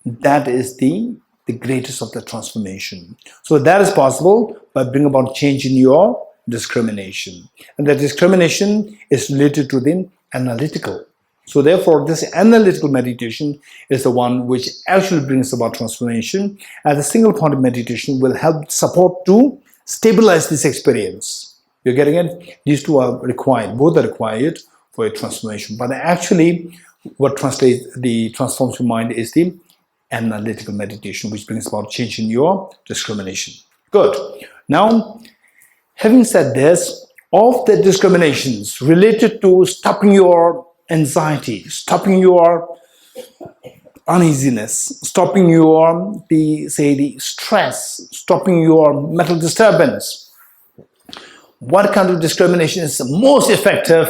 A: that is the greatest of the transformation. So that is possible by bringing about change in your discrimination. And the discrimination is related to the analytical. So therefore, this analytical meditation is the one which actually brings about transformation, and the single point of meditation will help support to stabilize this experience. You're getting it? These two are required. Both are required for a transformation. But actually, what transforms your mind is the analytical meditation, which brings about change in your discrimination. Good. Now, having said this, of the discriminations related to stopping your anxiety, stopping your uneasiness, stopping your the stress, stopping your mental disturbance. What kind of discrimination is the most effective?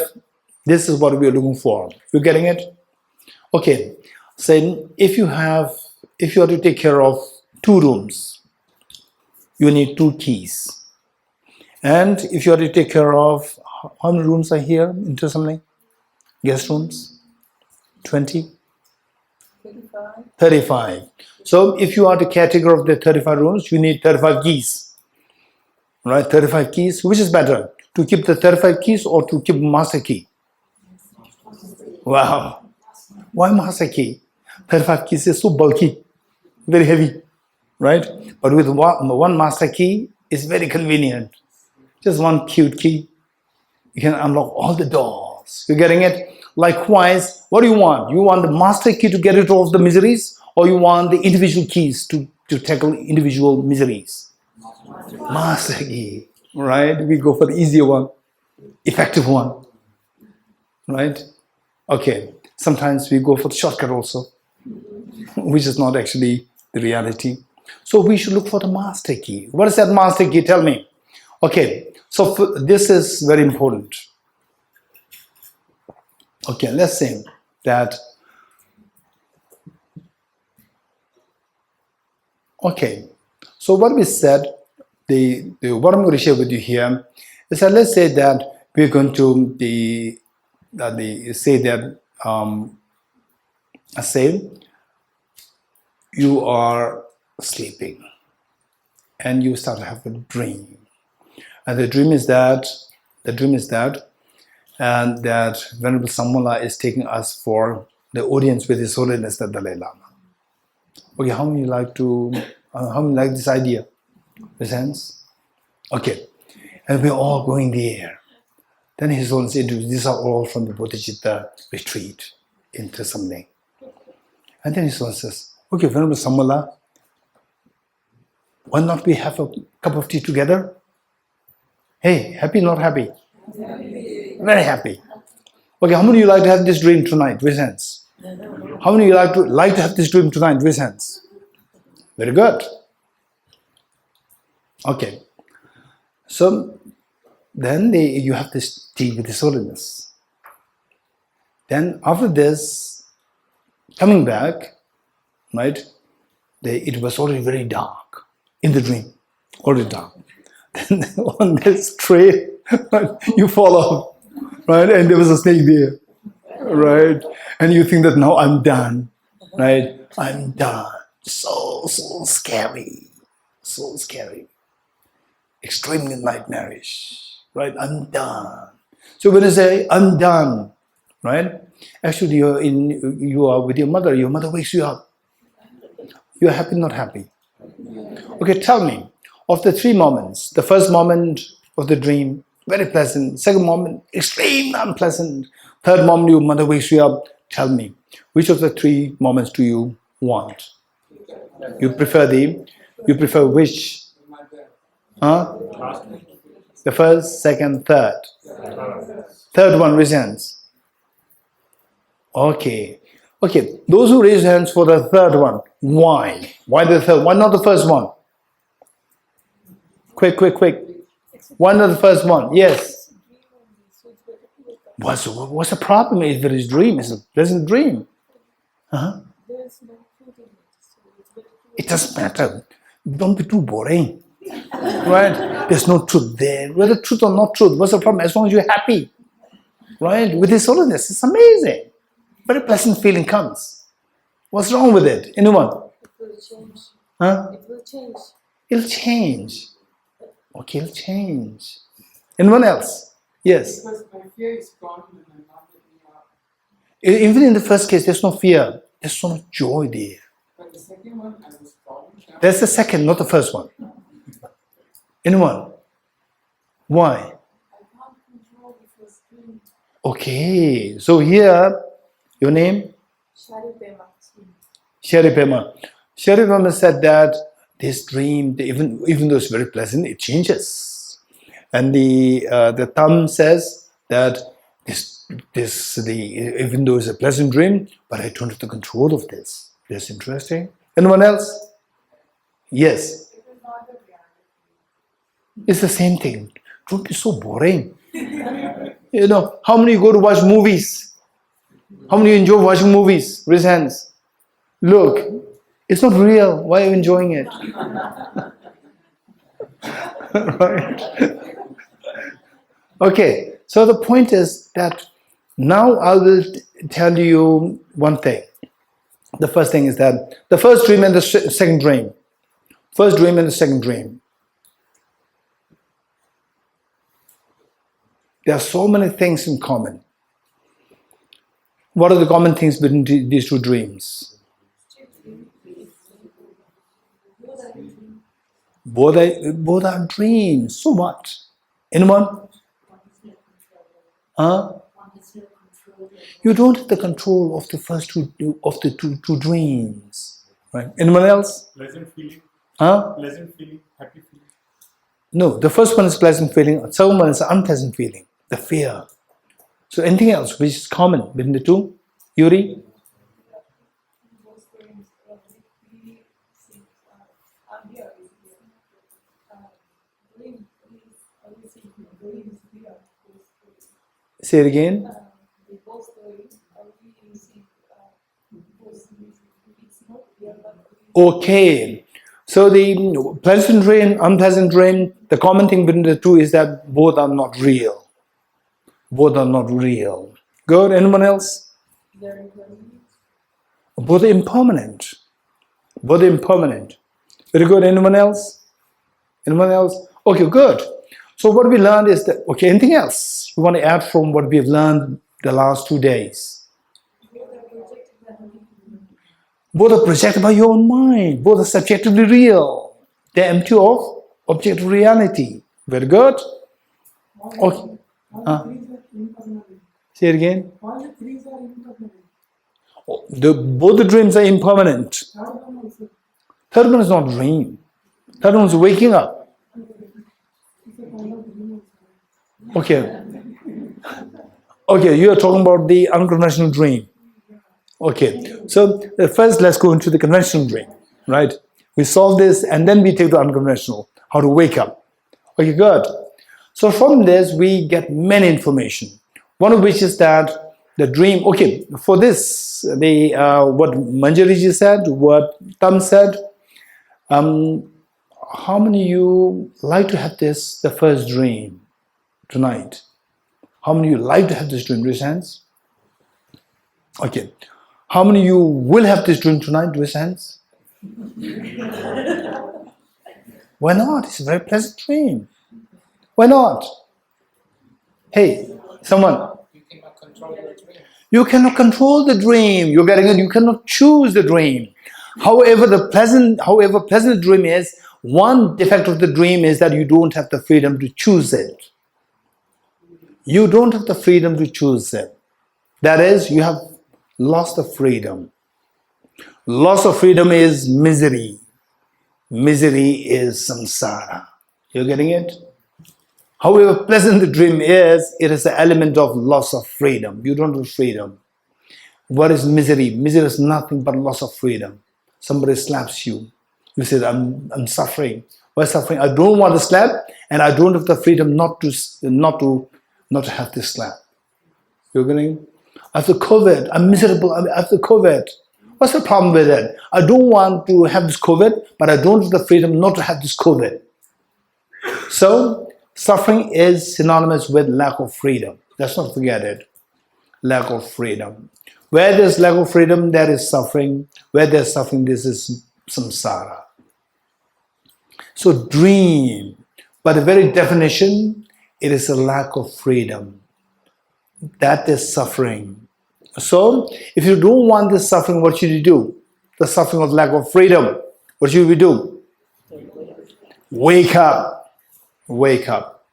A: This is what we are looking for. You're getting it? Okay. So if you are to take care of 2 rooms, you need 2 keys. And if you are to take care of, how many rooms are here in Thosamling? Guest rooms? 20? 35. So if you are the caretaker of the 35 rooms, you need 35 keys. Right? 35 keys. Which is better? To keep the 35 keys or to keep master key? Wow. Why master key? 35 keys is so bulky, very heavy. Right? But with one master key, it's very convenient. Just one cute key. You can unlock all the doors. You're getting it? Likewise, what do you want? You want the master key to get rid of the miseries, or you want the individual keys to tackle individual miseries? Master key. Right? We go for the easier one, effective one. Right? Okay. Sometimes we go for the shortcut also, which is not actually the reality. So we should look for the master key. What is that master key? Tell me. Okay, so this is very important. Okay, let's say that. Okay, so what we said, what I'm going to share with you here is that let's say that we're going to say you are sleeping and you start to have a dream. And the dream is that Venerable Samula is taking us for the audience with His Holiness the Dalai Lama. Okay, how many like this idea? The sense? Okay, and we're all going there. Then His Holiness introduced, these are all from the Bodhicitta retreat in Thosamling. And then His Holiness says, okay, Venerable Samula, why not we have a cup of tea together? Hey, happy, not happy? Happy. Very happy. Okay, how many of you like to have this dream tonight? Raise hands. How many of you like to have this dream tonight? Raise hands. Very good. Okay. So then you have this tea with His Holiness. Then after this, coming back, right? It was already very dark in the dream. Already dark. Then on this tray, you fall off, right? And there was a snake there, right? And you think that now I'm done, right? I'm done. So scary, so scary, extremely nightmarish, right? I'm done. So when I say I'm done, right? Actually, you are with your mother. Your mother wakes you up. You're happy, not happy. Okay, tell me. Of the 3 moments, the first moment of the dream, very pleasant. Second moment, extremely unpleasant. Third moment, your mother wakes you up. Tell me, which of the 3 moments do you want? You prefer which? Huh? The first, second, third. Third one, raise hands. Okay. Okay, those who raise hands for the third one, why? Why the third? Why not the first one? Quick. Why not the first one? Yes. What's the problem if there is dream? It's a pleasant dream. It doesn't matter. Don't be too boring. Right? There's no truth there. Whether truth or not truth, what's the problem? As long as you're happy. Right? With His Holiness, it's amazing. Very pleasant feeling comes. What's wrong with it? Anyone?
F: It will change.
A: Huh?
F: It will change.
A: It'll change. Okay, it'll change. Anyone else? Yes.
E: Because my fear is gone and I'm not looking up.
A: Even in the first case, there's no fear. There's so much joy there.
E: But the second one, I was falling down.
A: That's the second, not the first one. Anyone? Why?
F: I can't control the first dream.
A: Okay, so here, your name?
F: Sharipema.
A: Sharipema. Sharipema said that this dream, even though it's very pleasant, it changes. And the thumb says that even though it's a pleasant dream, but I don't have the control of this. That's interesting. Anyone else? Yes.
B: It is not a reality.
A: It's the same thing. Don't be so boring. You know, how many go to watch movies? How many enjoy watching movies? Raise hands. Look, it's not real. Why are you enjoying it? Right? Okay, so the point is that now I will tell you one thing. The first thing is that the first dream and the second dream. First dream and the second dream. There are so many things in common. What are the common things between these two dreams? Both are dreams. So what? Anyone? Huh? You don't have the control of the first two dreams. Right? Anyone else?
D: Pleasant feeling.
A: Huh?
D: Pleasant feeling. Happy feeling.
A: No, the first one is pleasant feeling. The second one is unpleasant feeling. The fear. So anything else which is common between the two? Yuri? Say it again. Okay. So the pleasant dream, unpleasant dream, the common thing between the two is that both are not real. Both are not real. Good. Anyone else? Both are impermanent. Both are impermanent. Very good. Anyone else? Anyone else? Okay, good. So what we learned is that, okay, anything else you want to add from what we've learned the last 2 days? Both are projected by your own mind. Both are subjectively real. They're empty of objective reality. Very good. Okay. Say it again. Both the dreams are impermanent. Third one is not dream. Third one is waking up. Okay. Okay, you are talking about the unconventional dream. Okay, so first let's go into the conventional dream, right? We solve this and then we take the unconventional, how to wake up. Okay, good. So from this we get many information. One of which is that the dream, okay, for this, what Manjariji said, what Tam said, how many of you like to have this, the first dream tonight? How many of you like to have this dream? Raise hands. Okay. How many of you will have this dream tonight? Raise hands. Why not? It's a very pleasant dream. Why not? Hey, someone.
E: You cannot control your dream.
A: You cannot control the dream. You're getting it. You cannot choose the dream. However pleasant dream is, one defect of the dream is that you don't have the freedom to choose it. You don't have the freedom to choose it. That is, you have lost the freedom. Loss of freedom is misery. Misery is samsara. You're getting it? However pleasant the dream is, it is an element of loss of freedom. You don't have freedom. What is misery? Misery is nothing but loss of freedom. Somebody slaps you. You say, I'm suffering. Why suffering? I don't want to slap, and I don't have the freedom not to have this slap. You're getting? After COVID, I'm miserable. After COVID, what's the problem with it? I don't want to have this COVID, but I don't have the freedom not to have this COVID. So, suffering is synonymous with lack of freedom. Let's not forget it. Lack of freedom. Where there's lack of freedom, there is suffering. Where there's suffering, this is samsara. So dream, by the very definition, it is a lack of freedom. That is suffering. So, if you don't want this suffering, what should you do? The suffering of lack of freedom. What should we do? Wake up. Wake up.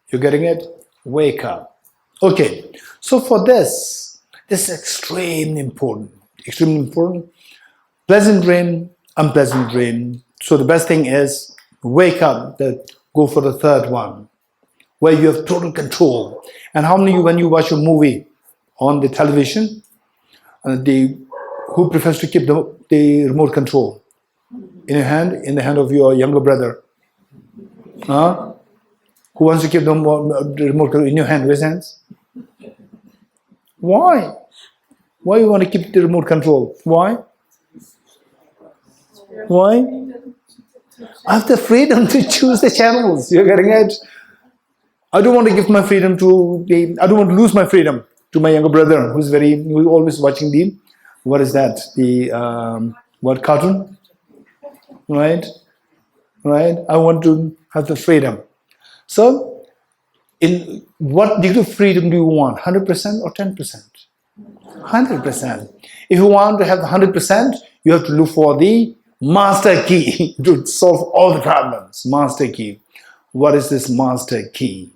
A: You're getting it? Wake up. Okay. So for this is extremely important. Extremely important. Pleasant dream, unpleasant dream. So the best thing is wake up. Go for the third one. where you have total control. And how many, when you watch a movie on the television, who prefers to keep the remote control in your hand, in the hand of your younger brother? Huh? Who wants to keep the remote control in your hand? Raise hands. Why? Why you want to keep the remote control? Why? Why? I have the freedom to choose the channels. You're getting it? I don't want to give my freedom I don't want to lose my freedom to my younger brother who's always watching what is that? What cartoon? Right? Right? I want to have the freedom. So, in what degree of freedom do you want? 100% or 10%? 100%. If you want to have 100%, you have to look for the master key to solve all the problems. Master key. What is this master key?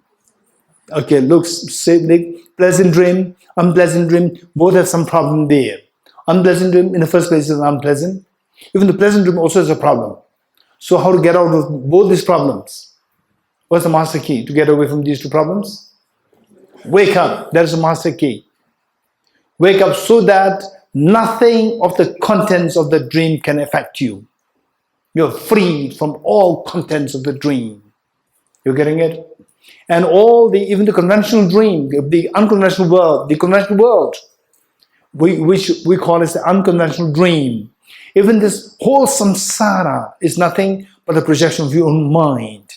A: Okay, looks, say, like pleasant dream, unpleasant dream, both have some problem there. Unpleasant dream in the first place is unpleasant. Even the pleasant dream also has a problem. So how to get out of both these problems? What's the master key to get away from these two problems? Wake up. That is the master key. Wake up so that nothing of the contents of the dream can affect you. You're freed from all contents of the dream. You're getting it? And even the conventional dream, the unconventional world, the conventional world, which we call as the unconventional dream. Even this whole samsara is nothing but a projection of your own mind.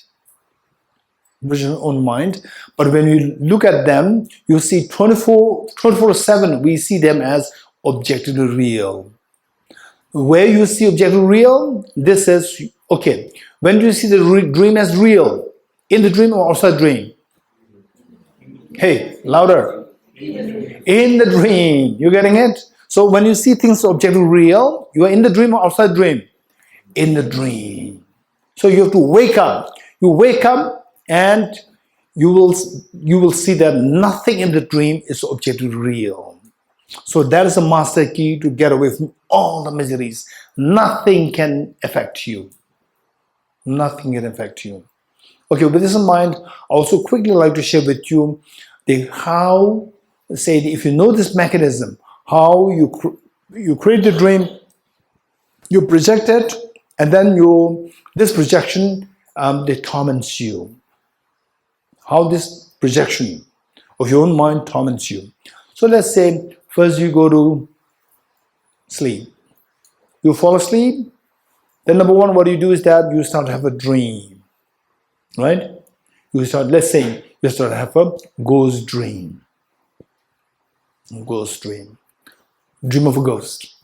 A: But when you look at them, you see 24/7, we see them as objectively real. Where you see objectively real, this is, okay, when do you see the dream as real? In the dream or outside dream? Hey, louder. In the dream. You getting it? So when you see things objectively real, you are in the dream or outside dream? In the dream. So you have to wake up. You wake up and you will see that nothing in the dream is objectively real. So that is a master key to get away from all the miseries. Nothing can affect you. Nothing can affect you. Okay, with this in mind, I also quickly like to share with you if you know this mechanism, how you create the dream, you project it, and then this projection they torments you. How this projection of your own mind torments you. So let's say first you go to sleep. You fall asleep. Then number one, what you do is that you start to have a dream. Right? Let's say you start to have a ghost dream. Ghost dream. Dream of a ghost.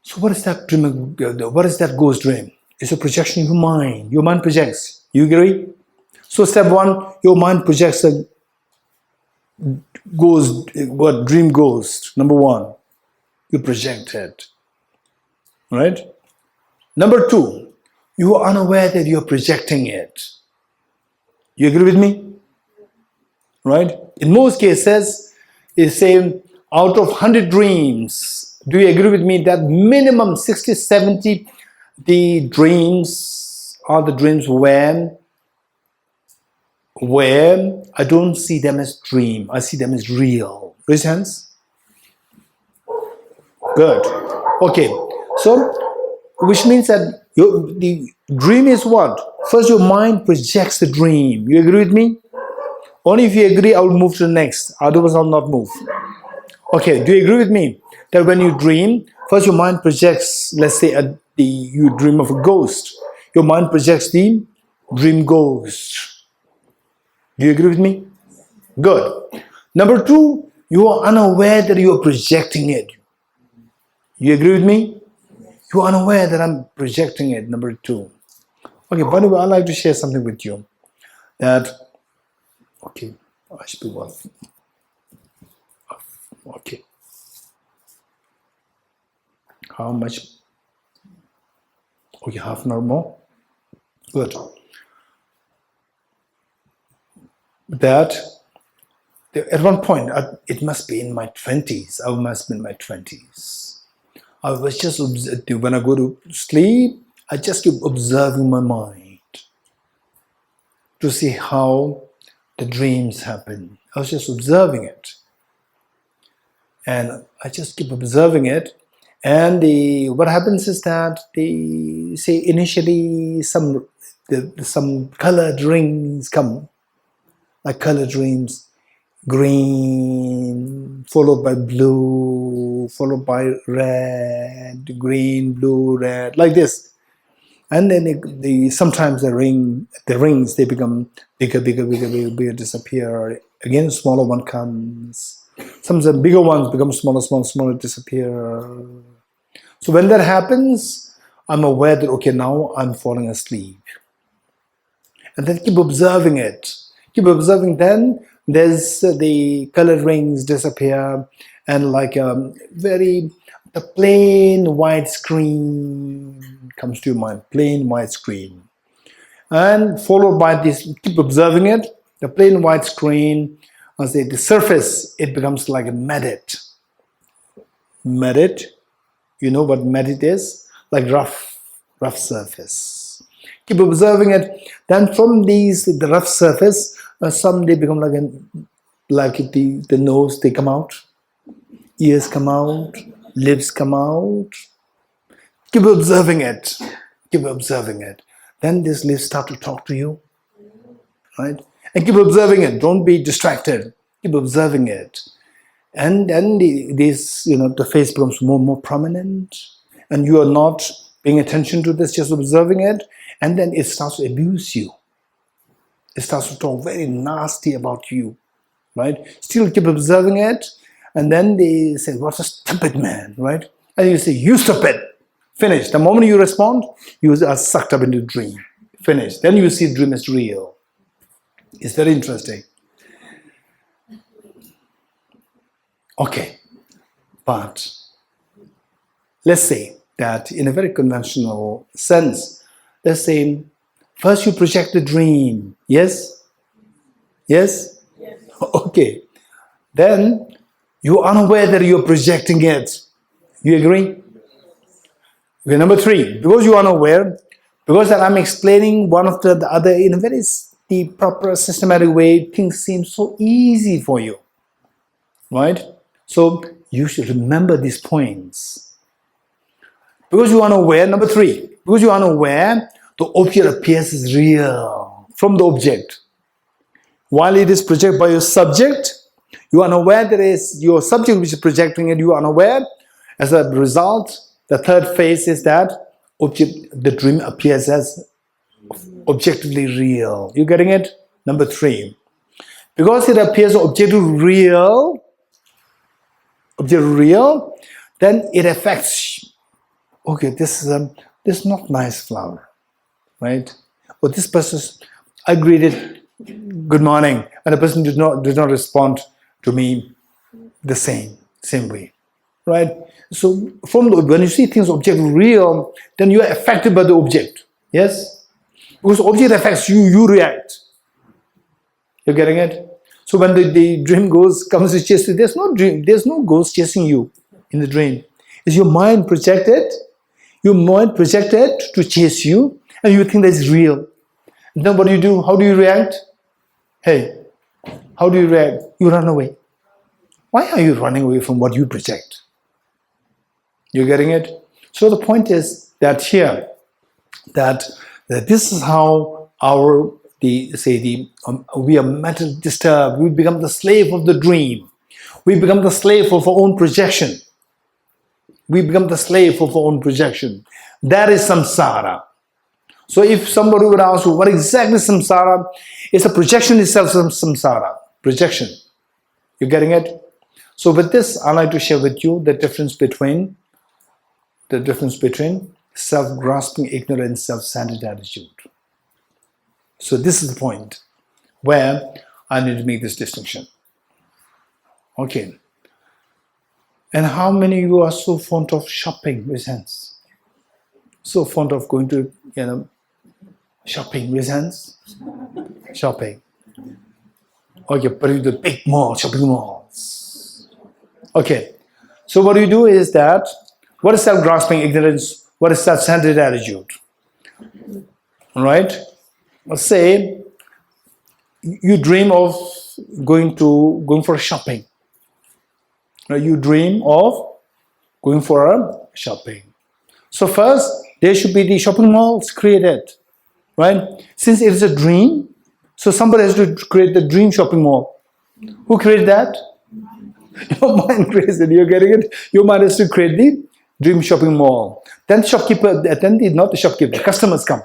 A: So what is that dream? What is that ghost dream? It's a projection of your mind. Your mind projects. You agree? So step one, your mind projects a dream ghost. Number one, you project it. Right? Number two, you are unaware that you're projecting it. You agree with me? Right? In most cases, it's saying out of 100 dreams, do you agree with me that minimum 60, 70 the dreams are the dreams where I don't see them as dream, I see them as real. Raise hands. Good. Okay. So, which means that the dream is what? First, your mind projects the dream. You agree with me? Only if you agree, I will move to the next. Otherwise, I will not move. Okay, do you agree with me that when you dream, first your mind projects, let's say you dream of a ghost. Your mind projects the dream ghost. Do you agree with me? Good. Number two, you are unaware that you are projecting it. You agree with me? You are unaware that I'm projecting it. Number two. Okay, by the way, I'd like to share something with you. Okay, I should be one. Okay. How much? Okay, half an hour more. Good. At one point, it must be in my 20s. I must be in my 20s. I was just, when I go to sleep, I just keep observing my mind. to see how the dreams happen. I was just observing it. And I just keep observing it. And what happens is that they say initially some colored rings come, like colored rings, green, followed by blue, followed by red, green, blue, red, like this. And then sometimes the rings, they become bigger, disappear. Again, a smaller one comes. Some of the bigger ones become smaller, disappear. So when that happens, I'm aware that, okay, now I'm falling asleep. And then keep observing it. Keep observing, then there's the colored rings disappear, and like the plain white screen comes to your mind, plain white screen. And followed by this, keep observing it, the plain white screen, I'll say the surface, it becomes like a medit. Medit, you know what medit is? Like rough surface. Keep observing it. Then from the rough surface, some they become like the nose, they come out, ears come out, lips come out. Keep observing it. Keep observing it. Then these lips start to talk to you, right? And keep observing it. Don't be distracted. Keep observing it. And then the face becomes more prominent, and you are not paying attention to this, just observing it. And then it starts to abuse you. It starts to talk very nasty about you, right? Still keep observing it. And then they say, what a stupid man, right? And you say, you stupid. Finish. The moment you respond, you are sucked up into the dream. Finish. Then you see the dream is real. It's very interesting. Okay. But let's say that in a very conventional sense, let's say first you project the dream. Yes? Yes? Yes. Okay. Then you are unaware that you're projecting it. You agree? Okay, number 3, because you are unaware, because that I'm explaining one of the other in a very proper systematic way, things seem so easy for you, right? So you should remember these points. Because you are unaware, number 3, because you are unaware, the object appears as real from the object. While it is projected by your subject, you are unaware that it is your subject which is projecting it, you are unaware. As a result, the third phase is that the dream appears as objectively real. You getting it? Number 3. Because it appears objectively real, then it affects, okay, this is not nice flower, right? Or this person, I greeted good morning, and the person did not respond to me the same way, right? So when you see things objectively real, then you are affected by the object. Yes? Because object affects you, you react. You're getting it? So when the dream comes to chase you, there's no ghost chasing you in the dream. It's your mind projected to chase you, and you think that's real. And then what do you do? How do you react? Hey, how do you react? You run away. Why are you running away from what you project? You're getting it? So the point is that here, that this is how we are mentally disturbed. We become the slave of the dream. We become the slave of our own projection. We become the slave of our own projection. That is samsara. So if somebody would ask you, what exactly is samsara? It's a projection itself, samsara. Projection. You're getting it? So with this, I'd like to share with you the difference between self-grasping, ignorance, self-centered attitude. So this is the point where I need to make this distinction. Okay. And how many of you are so fond of shopping? Raise hands. So fond of going to, shopping. Raise hands. Shopping. Okay, but the big mall, shopping malls. Okay. So what you do is that, what is self-grasping ignorance? What is self-centered attitude? All right? Let's say you dream of going for shopping. You dream of going for a shopping. So first, there should be the shopping malls created, right? Since it is a dream, so somebody has to create the dream shopping mall. Who created that? Your mind creates it. You're getting it? Your mind has to create the dream shopping mall. Then not the shopkeeper, customers come,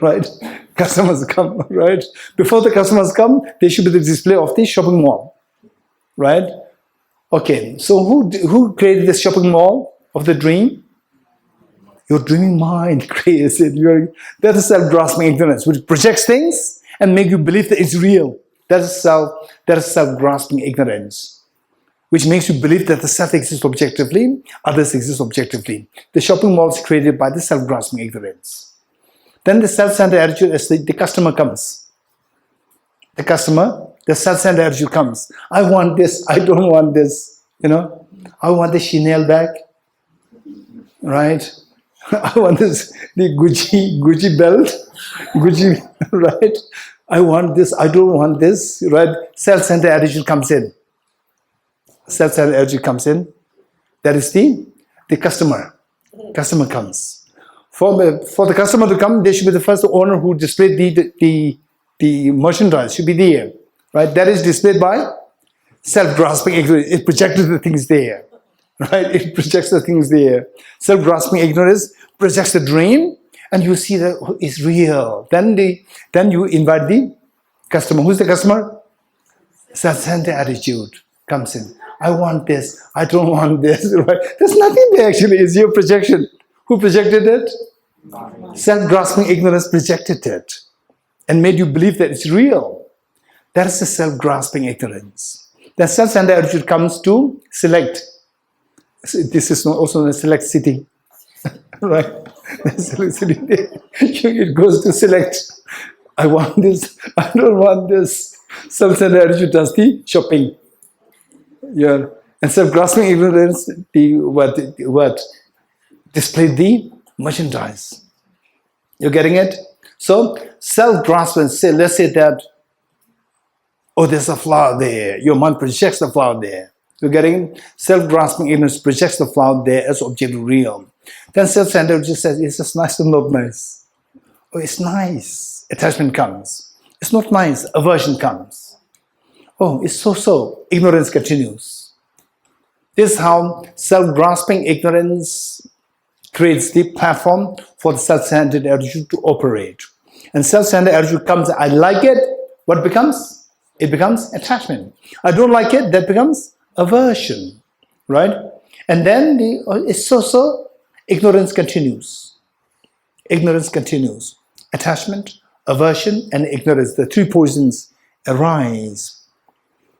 A: right? Customers come, right? Before the customers come, there should be the display of the shopping mall, right? Okay, so who created this shopping mall of the dream? Your dreaming mind creates it. That is self-grasping ignorance, which projects things and make you believe that it's real. That is self-grasping ignorance, which makes you believe that the self exists objectively, others exist objectively. The shopping mall is created by the self-grasping ignorance. Then the self-centered attitude as the customer comes. The self-centered attitude comes. I want this, I don't want this, I want the Chanel bag, right? I want the Gucci belt, right? I want this, I don't want this, right? Self-centered attitude comes in. Self-centered attitude comes in. That is the customer. Customer comes. For the customer to come, there should be the first owner who displayed the merchandise should be there, right? That is displayed by self-grasping ignorance. It projected the things there, right? It projects the things there. Self-grasping ignorance projects the dream, and you see that it's real. Then you invite the customer. Who's the customer? Self-centered attitude comes in. I want this. I don't want this. Right? There's nothing there actually. It's your projection. Who projected it? Self-grasping ignorance projected it and made you believe that it's real. That is the self-grasping ignorance. The self-centered attitude comes to select. This is also known as select city. Right? Select city. It goes to select. I want this. I don't want this. Self-centered attitude does the shopping. Yeah. And self-grasping ignorance, what? Display the merchandise. You're getting it? So, self-grasping, let's say that, there's a flower there. Your mind projects the flower there. You're getting it? Self-grasping ignorance projects the flower there as objective real. Then self-centered just says, it's just nice and not nice. Oh, it's nice. Attachment comes. It's not nice. Aversion comes. Oh, it's so-so. Ignorance continues. This is how self-grasping ignorance creates the platform for the self-centered attitude to operate. And self-centered attitude comes, I like it, what becomes? It becomes attachment. I don't like it, that becomes aversion, right? And then it's so-so, ignorance continues. Ignorance continues. Attachment, aversion, and ignorance, the three poisons arise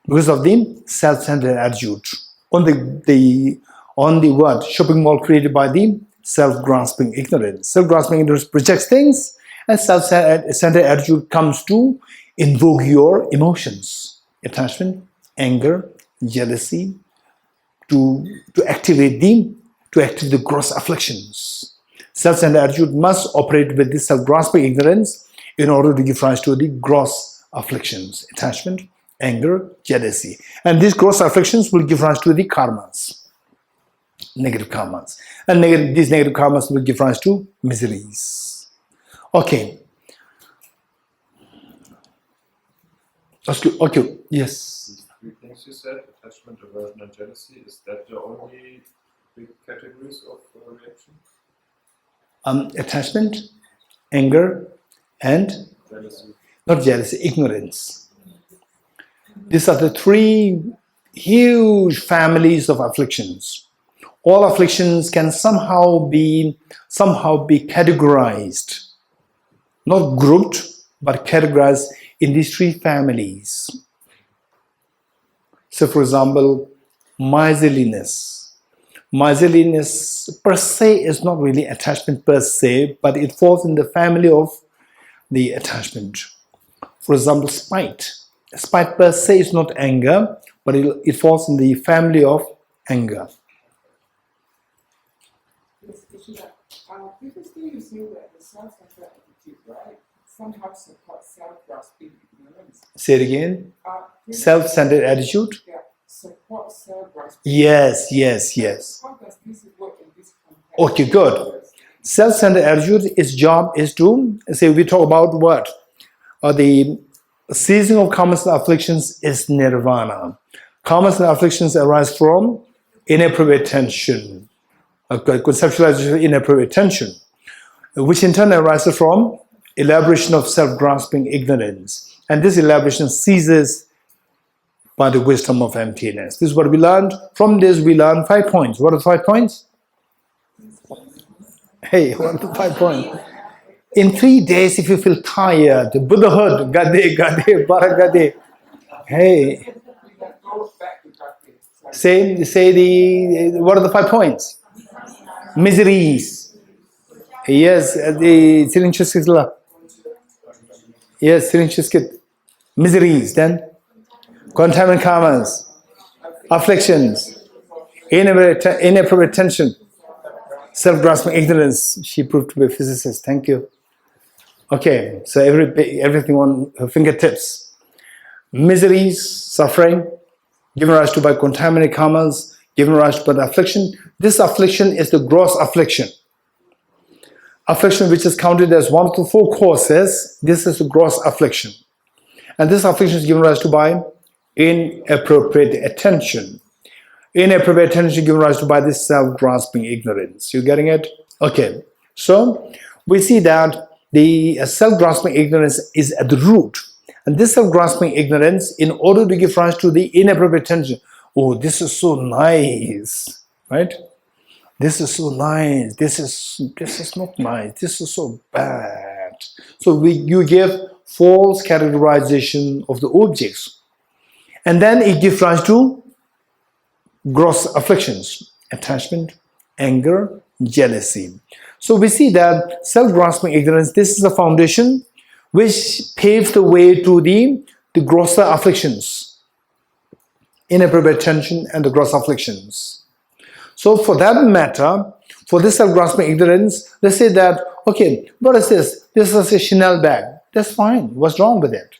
A: because of the self-centered attitude. On the word shopping mall created by the self-grasping ignorance. Self-grasping ignorance projects things, and self-centered attitude comes to invoke your emotions. Attachment, anger, jealousy, to activate the gross afflictions. Self-centered attitude must operate with this self-grasping ignorance in order to give rise to the gross afflictions. Attachment, anger, jealousy. And these gross afflictions will give rise to the karmas. Negative karmas. And these negative karmas will give rise to miseries. Okay. Okay. Yes.
G: Three things you said, attachment, aversion, and jealousy. Is that the only big categories of reaction?
A: Attachment, anger, and
G: Jealousy.
A: not jealousy, ignorance. These are the three huge families of afflictions. All afflictions can somehow be categorized, not grouped, but categorized in these three families. So, for example, miserliness. Miserliness per se is not really attachment per se, but it falls in the family of the attachment. For example, spite. Spite per se is not anger, but it falls in the family of anger.
E: Previously you said that the self-centered attitude, right, somehow support self-grasping ignorance.
A: Say it again.
E: Pretty
A: Self-centered attitude.
E: Yeah, support self-grasping.
A: Yes, yes, yes.
E: How does this work in this context?
A: Okay, good. Self-centered attitude, its job is to say, we talk about what? The ceasing of karmas and afflictions is nirvana. Karmas and afflictions arise from inappropriate tension, conceptualization of inappropriate tension, which in turn arises from elaboration of self-grasping ignorance. And this elaboration ceases by the wisdom of emptiness. This is what we learned. From this, we learned 5 points. What are the 5 points? Hey, what are the 5 points? In 3 days, if you feel tired, Buddhahood, Gade, Baragade. Hey,
E: Go back to practice.
A: say what are the 5 points? Miseries. Yes, the Sirinchiskitla. Yes, Sirinchiskit. Miseries. Then contaminant karmas, afflictions, inappropriate tension, self-grasping ignorance. She proved to be a physicist. Thank you. Okay, so everything on her fingertips. Miseries, suffering, given rise to by contaminated karmas, given rise to by the affliction. This affliction is the gross affliction. Affliction which is counted as one of the 4 causes. This is the gross affliction. And this affliction is given rise to by inappropriate attention. Inappropriate attention given rise to by this self-grasping ignorance. You getting it? Okay. So we see that the self-grasping ignorance is at the root. And this self-grasping ignorance, in order to give rise to the inappropriate attention, oh, this is so nice, right? This is so nice. This is not nice. This is so bad. So you give false characterization of the objects. And then it gives rise to gross afflictions, attachment, anger, jealousy. So we see that self-grasping ignorance, this is a foundation which paves the way to the grosser afflictions, inappropriate attention and the gross afflictions. So for that matter, for this self-grasping ignorance, let's say that, okay, what is this? This is a Chanel bag. That's fine. What's wrong with it?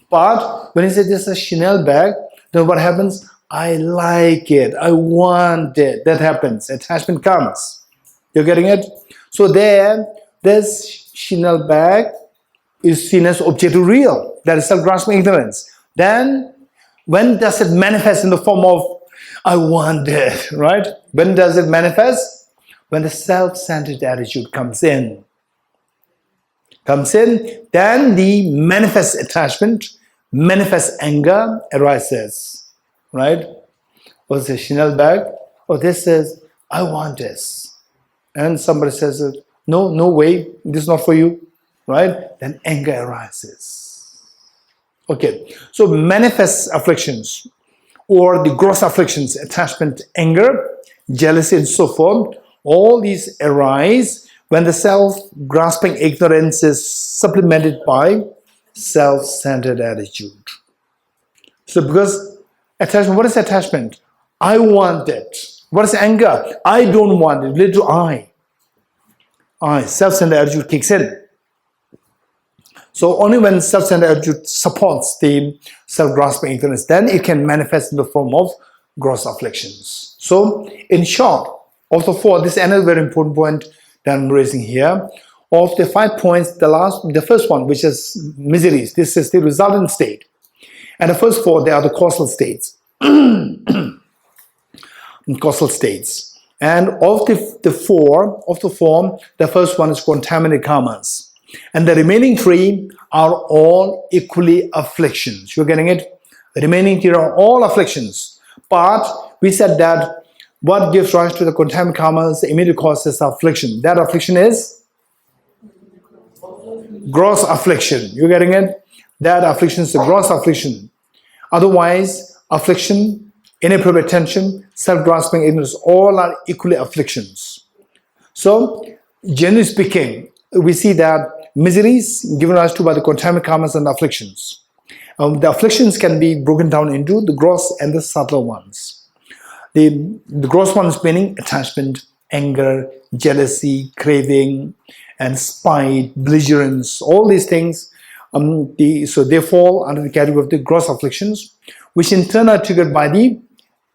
A: But when you say this is a Chanel bag, then what happens? I like it. I want it. That happens. Attachment comes. You're getting it? So this Chanel bag is seen as objective real. That is self-grasping ignorance. Then when does it manifest in the form of I want it, right? When does it manifest? When the self-centered attitude comes in. Then the manifest attachment, manifest anger arises, right? What's the Chanel bag? Oh, this says, I want this. And somebody says, no way, this is not for you, right? Then anger arises. Okay, so manifest afflictions or the gross afflictions, attachment, anger, jealousy, and so forth, all these arise when the self-grasping ignorance is supplemented by self-centered attitude. So because attachment, what is attachment? I want it. What is anger? I don't want it. Related to I. Self-centered attitude kicks in. So only when self-centered attitude supports the self-grasping ignorance, then it can manifest in the form of gross afflictions. So in short, of the 4, this is another very important point that I'm raising here. Of the 5 points, the first one, which is miseries, this is the resultant state. And the first 4, they are the causal states. Causal states. And of the four, the first one is contaminated karmas. And the remaining 3 are all equally afflictions. You're getting it? The remaining 3 are all afflictions. But we said that what gives rise to the contaminated karmas, the immediate cause is affliction. That affliction is gross affliction. You're getting it? That affliction is the gross affliction. Otherwise, affliction, inappropriate attention, self-grasping ignorance, all are equally afflictions. So, generally speaking, we see that miseries given rise to by the contaminated karmas and afflictions. The afflictions can be broken down into the gross and the subtler ones. The gross ones meaning attachment, anger, jealousy, craving, and spite, belligerence, all these things, so they fall under the category of the gross afflictions, which in turn are triggered by the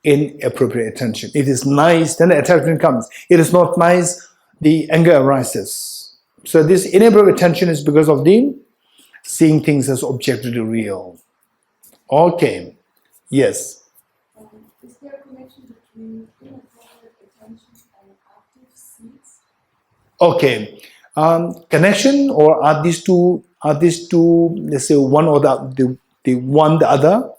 A: inappropriate attention. It is nice, then the attachment comes. It is not nice, the anger arises. So this inappropriate attention is because of the seeing things as objectively real. Okay, yes.
F: Is there a connection between inappropriate attention and active seeds?
A: Okay, connection, or are these two? Let's say one or the one the other.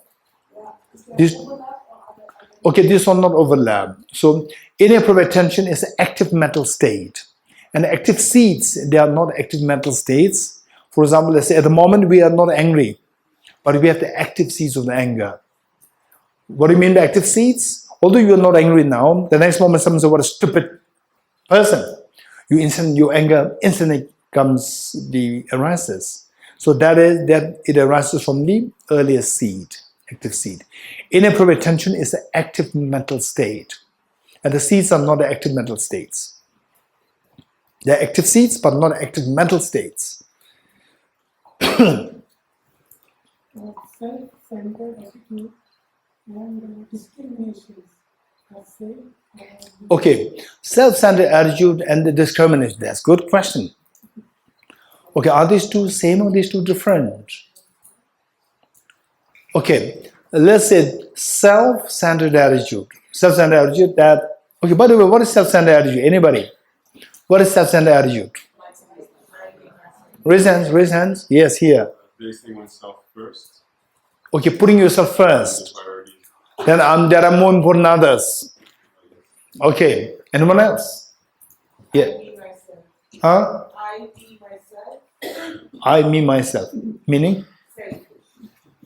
F: Yeah. Is there
A: This-
F: overlap or other?
A: Okay, this one not overlap. So inappropriate attention is an active mental state, and active seeds, they are not active mental states. For example, let's say at the moment we are not angry, but we have the active seeds of the anger. What do you mean by active seeds? Although you are not angry now, the next moment someone says, "What a stupid person!" Your anger instantly arises. So that it arises from the earlier seed, active seed. Inappropriate attention is an active mental state, and the seeds are not the active mental states. They're active seeds, but not active mental states.
C: Self-centered attitude and discriminations.
A: Okay, self-centered attitude and the discrimination. That's a good question. Okay, are these two same or these two different? Okay, let's say self-centered attitude. Self-centered attitude that, okay, by the way, what is self-centered attitude? Anybody? What is self-centered attitude? Raise hands. Yes, here.
G: Placing oneself first.
A: Okay, putting yourself first.
G: Priority.
A: Then there are more important than others. Okay, anyone else? Yeah.
C: I, me, myself.
A: Huh?
C: I, me, myself.
A: I, me, myself. Meaning?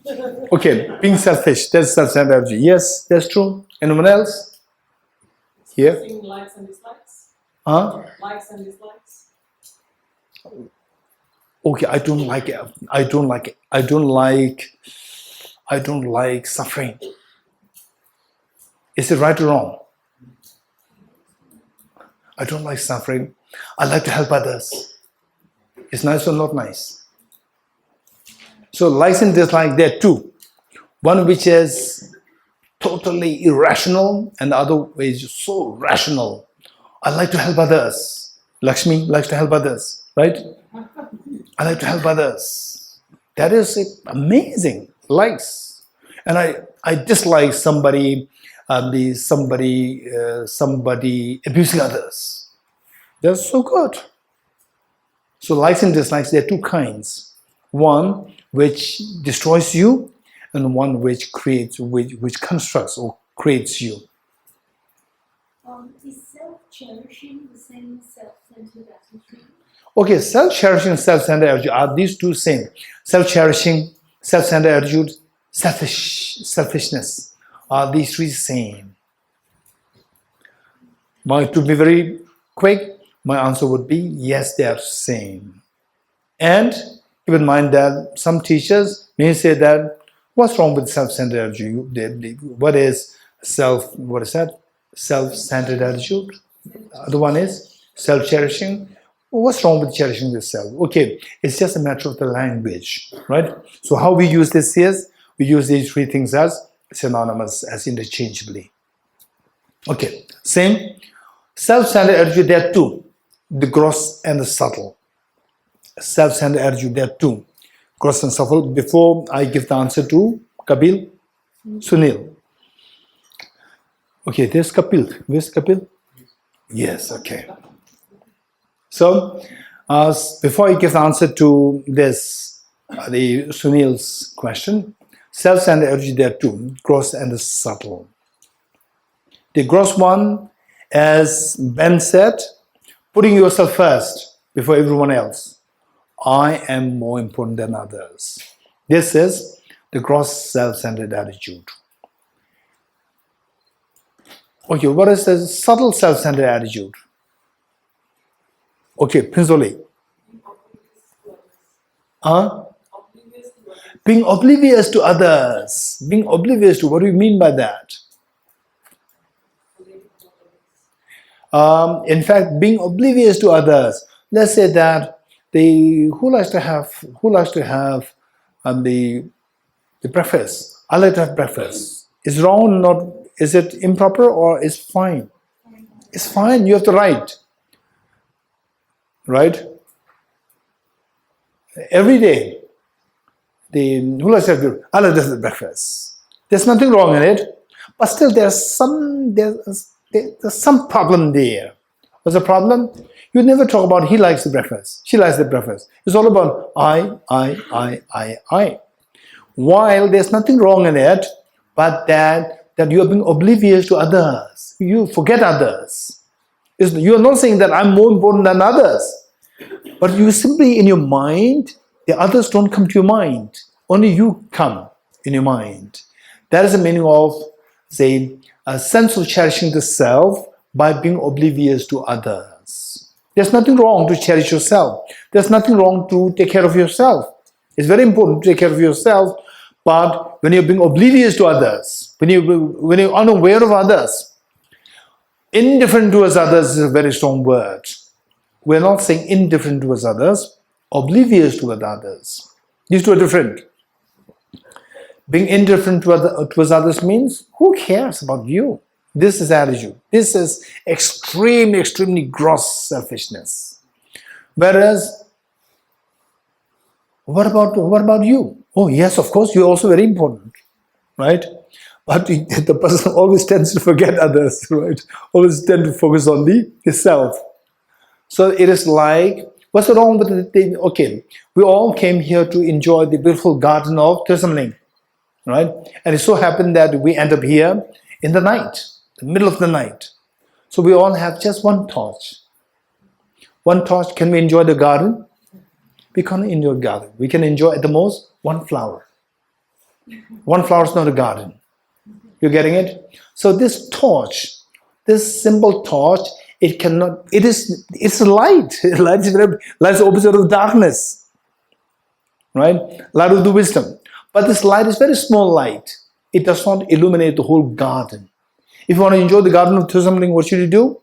C: Selfish.
A: Okay, being selfish. That's self-centered attitude. Yes, that's true. Anyone else? Here?
C: Seeing likes and dislikes.
A: Huh?
C: Likes and dislikes.
A: Okay, I don't like suffering. Is it right or wrong? I don't like suffering. I like to help others. It's nice or not nice? So likes and dislikes, there are two. One which is totally irrational, and the other is so rational. I like to help others. Lakshmi likes to help others, right? I like to help others. That is amazing. Likes. And I dislike somebody abusing others. That's so good. So likes and dislikes, there are two kinds. One which destroys you, and one which constructs or creates you.
F: Is self-cherishing the same as self-centered attitude?
A: Okay, self-cherishing and self-centered attitude, are these two same? Self-cherishing, self-centered attitude, selfishness, are these three same? To be very quick, my answer would be yes, they are same. And keep in mind that some teachers may say that, what's wrong with self-centered attitude? What is that? Self-centered attitude. The other one is self-cherishing. What's wrong with cherishing yourself? Okay, it's just a matter of the language, right? So how we use this is, we use these three things as synonymous, as interchangeably. Okay, same. Self-centered attitude, there are two. The gross and the subtle. Self-centered attitude, there are two. Gross and subtle. Before I give the answer to Kapil, Sunil. Okay, there's Kapil. Where's Kapil? Yes, okay. So, before I give the answer to this, the Sunil's question, self-centered attitude, there are two, gross and the subtle. The gross one, as Ben said, putting yourself first before everyone else. I am more important than others. This is the gross self-centered attitude. Okay, what is the subtle self-centered attitude? Okay, Pinzoli. Being oblivious to others. Being oblivious to, what do you mean by that? In fact, being oblivious to others. let's say that who likes to have the breakfast? I like to have breakfast. Is wrong? Not? Is it improper or is fine? It's fine. You have the right. Right? Every day, who likes to have I like to have the breakfast. There's nothing wrong in it, but still there's some problem there. What's the problem? You never talk about he likes the breakfast, she likes the breakfast. It's all about I. While there's nothing wrong in it, but that you are being oblivious to others. You forget others. You're not saying that I'm more important than others, but you simply in your mind, the others don't come to your mind. Only you come in your mind. That is the meaning of, say, a sense of cherishing the self by being oblivious to others. There's nothing wrong to cherish yourself. There's nothing wrong to take care of yourself. It's very important to take care of yourself, but when you're being oblivious to others, when you're unaware of others, indifferent towards others is a very strong word. We're not saying indifferent towards others, oblivious towards others. These two are different. Being indifferent towards others means, who cares about you? This is attitude. This is extremely gross selfishness. Whereas, what about you? Oh yes, of course, you're also very important, right? But the person always tends to forget others, right? Always tend to focus on the self. So it is like, what's wrong with the thing? Okay, we all came here to enjoy the beautiful garden of Thosamling, right? And it so happened that we end up here in the night, the middle of the night. So we all have just one torch. One torch, can we enjoy the garden? We can't enjoy the garden. We can enjoy at the most one flower. One flower is not a garden. You're getting it? So this torch, this simple torch, it's light. Light is the opposite of darkness. Right? Light of the wisdom. But this light is very small light. It does not illuminate the whole garden. If you want to enjoy the garden of Thosamling, what should you do?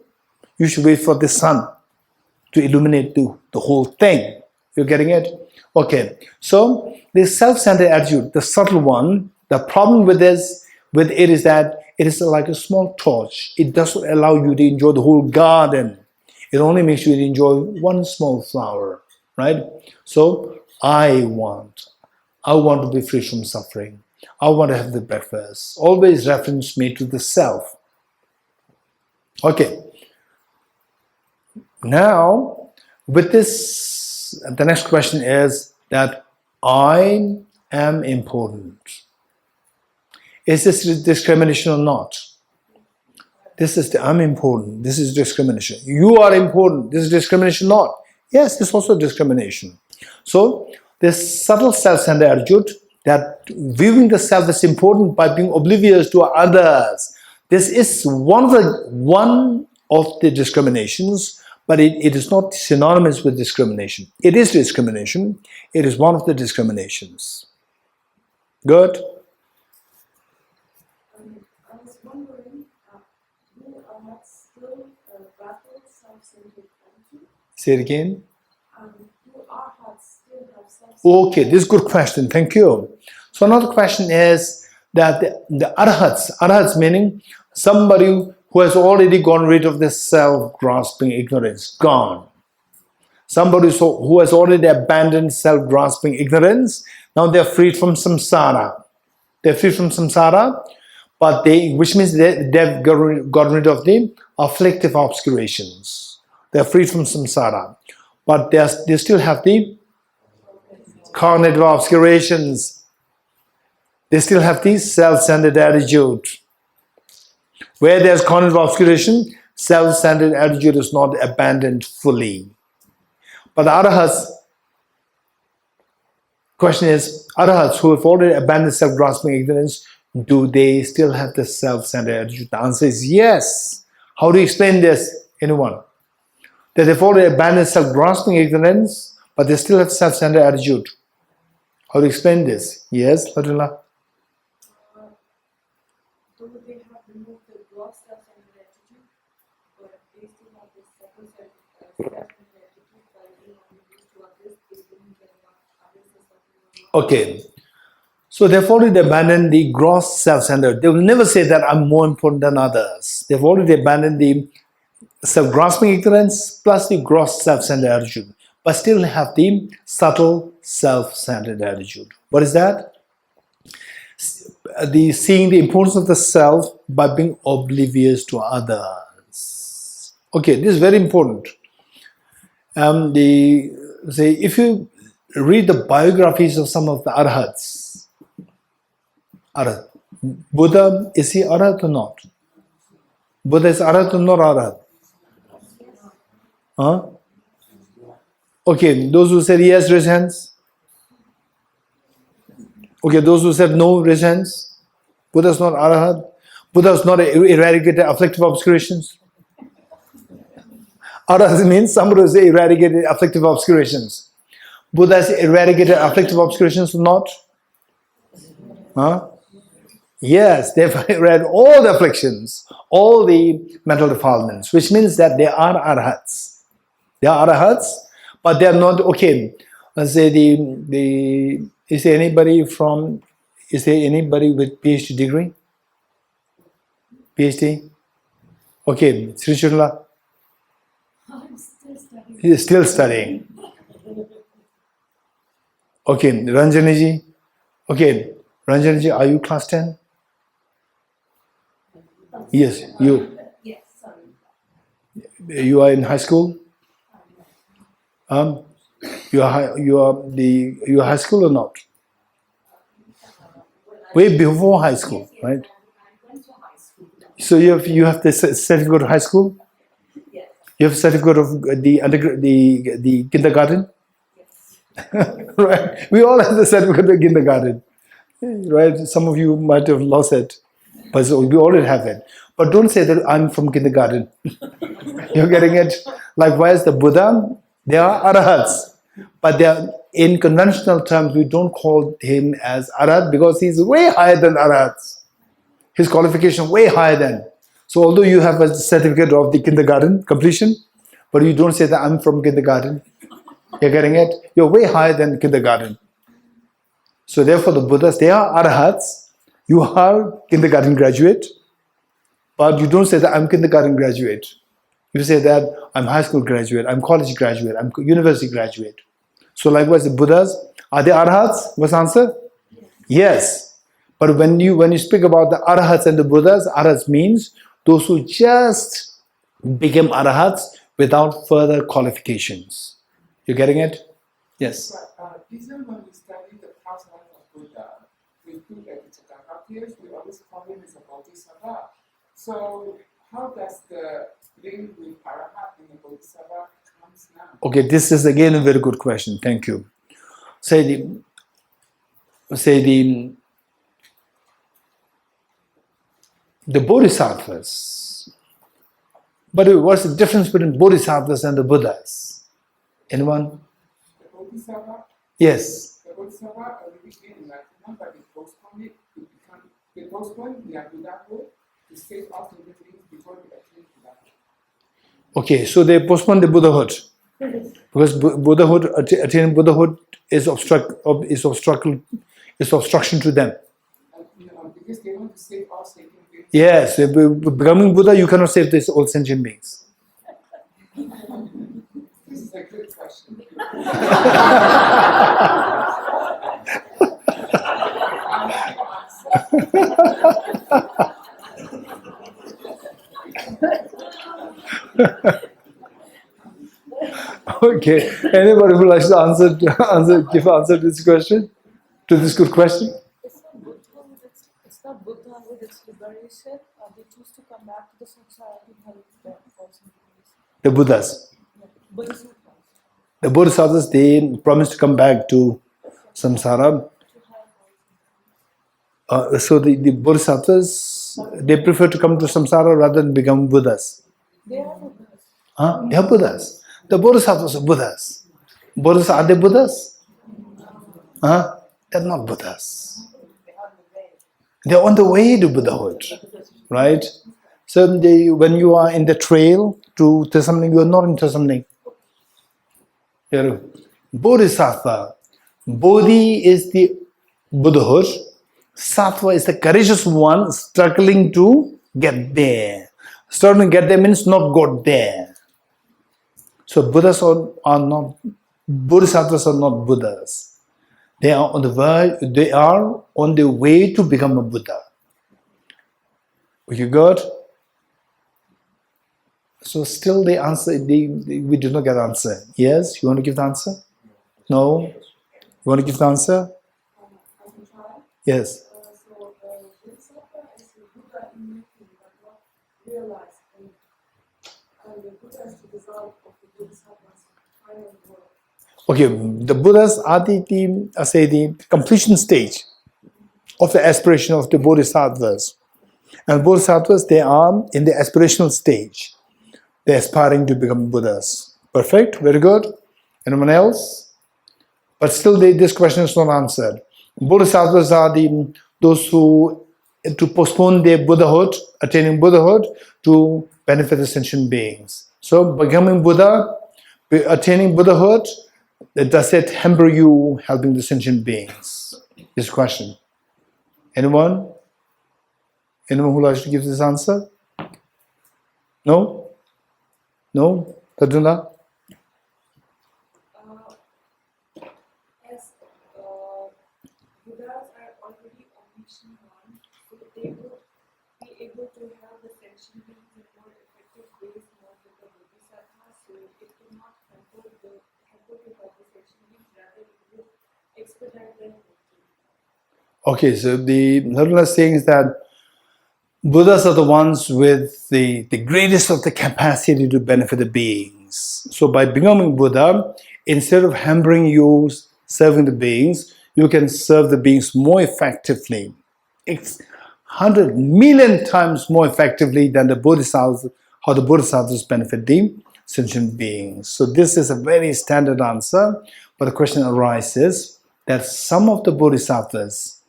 A: You should wait for the sun to illuminate the whole thing. You're getting it? Okay. So this self-centered attitude, the subtle one, the problem with it is that it is like a small torch. It doesn't allow you to enjoy the whole garden. It only makes you enjoy one small flower, right? So I want to be free from suffering. I want to have the breakfast. Always reference made to the self. Okay. Now, with this, the next question is that I am important. Is this discrimination or not? This is I'm important. This is discrimination. You are important. This is discrimination not. Yes, this is also discrimination. So this subtle self-centered attitude that viewing the self as important by being oblivious to others. This is one of the discriminations, but it is not synonymous with discrimination. It is discrimination. It is one of the discriminations. Good?
F: I was wondering, you are not still battle self-centered attitude?
A: Say it again.
F: Do our hearts still have self-centered?
A: Okay, this is a good question. Thank you. So another question is that the arhats meaning somebody who has already gone rid of this self-grasping ignorance, gone. Somebody who has already abandoned self-grasping ignorance, now they're freed from samsara. They're freed from samsara, but which means they've gotten rid of the afflictive obscurations. They're freed from samsara, but they still have the cognitive obscurations. They still have the self-centered attitude. Where there's cognitive obscuration, self-centered attitude is not abandoned fully. But the arhats, question is, arhats who have already abandoned self-grasping ignorance, do they still have the self-centered attitude? The answer is yes. How do you explain this? Anyone? That they've already abandoned self-grasping ignorance, but they still have self-centered attitude. How do you explain this? Yes, Ladula?
F: Though they have removed the gross self-centered attitude, but they still have this self-centered attitude by
A: Okay. So they've already abandoned the gross self-centered. They will never say that I'm more important than others. They've already abandoned the self-grasping ignorance plus the gross self-centered attitude, but still have the subtle self-centered attitude. What is that? The seeing the importance of the self by being oblivious to others. Okay, this is very important. If you read the biographies of some of the arhats, Buddha, is he arhat or not? Buddha is arhat or not arhat? Huh? Okay, those who said yes, raise hands. Okay, those who said no, raise hands. Buddha is not arhat. Buddha is not eradicated afflictive obscurations. Arhat means somebody who eradicated afflictive obscurations. Buddha has eradicated afflictive obscurations or not? Huh? Yes, they've read all the afflictions, all the mental defilements, which means that they are arhats. They are arhats, but they are not okay. Let's say is there anybody with PhD degree? PhD? Okay, Sri Chudla?
F: I'm still studying.
A: He is still studying. Okay, Ranjaniji? Okay, Ranjaniji, are you class 10? Yes, you.
F: Yes, sorry.
A: You are in high school? You are high school or not? Way before high school, right?
F: I went to high school.
A: So you have the certificate of high school?
F: Yes.
A: You have certificate of the kindergarten?
F: Yes.
A: Right. We all have the certificate of kindergarten. Right? Some of you might have lost it. But so we already have it. But don't say that I'm from kindergarten. You're getting it? Likewise, the Buddha, they are arhats. But they are, in conventional terms, we don't call him as arhat because he's way higher than arhats. His qualification way higher than. So although you have a certificate of the kindergarten completion, but you don't say that I'm from kindergarten. You're getting it? You're way higher than kindergarten. So therefore the Buddhas, they are arhats. You are kindergarten graduate, but you don't say that I'm kindergarten graduate. You say that I'm high school graduate, I'm college graduate, I'm university graduate. So likewise the Buddhas, are they arhats? What's the answer? Yes. But when you speak about the arhats and the Buddhas, arhats means those who just became arhats without further qualifications. You getting it? Yes.
E: But even when we study the past life of Buddha, we do that we always call him as a Bodhisattva. So how does the link with Arahat and the Bodhisattva comes now?
A: Okay, this is again a very good question. Thank you. The Bodhisattvas. But what's the difference between Bodhisattvas and the Buddhas? Anyone?
E: The Bodhisattva?
A: Yes.
E: The Bodhisattva already came enlightenment, but they postponed it to become, they postponed their Buddhahood to save off the things before they achieve Buddhahood.
A: Okay, so they postponed the Buddhahood. Because attaining Buddhahood is obstruction to them.
E: Because they want to save all sentient beings.
A: Yes, becoming Buddha, you cannot save these all sentient beings.
E: This is a good question.
A: Okay, anybody who likes to give answer to this question? To this good question?
F: It's not Buddha with its liberation. They choose to come back to the samsara to help them also.
A: The Buddhas.
F: Bodhisattvas.
A: The Bodhisattvas, they promise to come back to samsara. So the Bodhisattvas, they prefer to come to samsara rather than become Buddhas.
F: They are Buddhas.
A: Huh? They are Buddhas. The Bodhisattvas are Buddhas. Buddhas, are they Buddhas? Huh? They're not Buddhas. They're on the way to Buddhahood. Right? So when you are in the trail to Thosamling, you are not in Thosamling. You're a Bodhisattva. Bodhi is the Buddhahood. Sattva is the courageous one struggling to get there. Struggling to get there means not got there. So Buddhas are not, Bodhisattvas are not Buddhas. They are on the way, they are on the way to become a Buddha. You got? So still the answer, we did not get the answer. Yes? You want to give the answer? No? You want to give the answer?
F: I can try.
A: Yes.
F: So Bodhisattva is the Buddha in making, but not realized. And the Buddha is the result of the Bodhisattva's final work.
A: Okay, the Buddhas are the completion stage of the aspiration of the Bodhisattvas. And Bodhisattvas, they are in the aspirational stage. They're aspiring to become Buddhas. Perfect, very good. Anyone else? But still, this question is not answered. Bodhisattvas are those who, to postpone their Buddhahood, attaining Buddhahood, to benefit the sentient beings. So, becoming Buddha, attaining Buddhahood, does it hamper you helping the sentient beings? This question. Anyone? Anyone who likes to give this answer? No? No? Taduna?
F: As Buddhas are already omniscient ones, so they would be able to help the sentient beings in more effective ways more than the Bodhisattvas, so it would not hamper to help the sentient beings, rather it would expedite their working.
A: Okay, so the Taduna is saying is that Buddhas are the ones with the greatest of the capacity to benefit the beings. So by becoming Buddha, instead of hampering you serving the beings, you can serve the beings more effectively. It's 100 million times more effectively than the Bodhisattvas, how the Bodhisattvas benefit the sentient beings. So this is a very standard answer, but the question arises that some of the Bodhisattvas,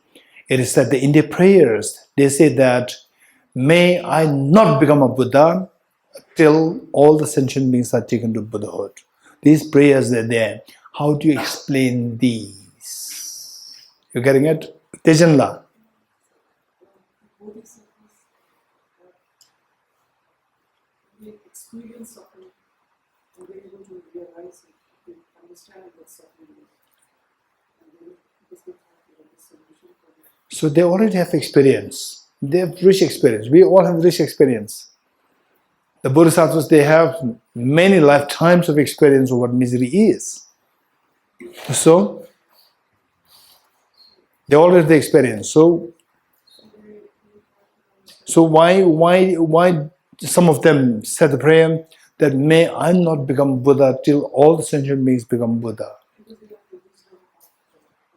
A: it is that in their prayers, they say that, may I not become a Buddha till all the sentient beings are taken to Buddhahood. These prayers are there. How do you explain these? You getting it? Tejanla.
C: Bodhisattvas the experience suffering and they're able to realize it, to understand what suffering is. And then because they have the solution for it.
A: So they already have experience. They have rich experience. We all have rich experience. The Bodhisattvas, they have many lifetimes of experience of what misery is. So they already have the experience. So why some of them said the prayer that may I not become Buddha till all the sentient beings become Buddha.
C: Because they have the wisdom of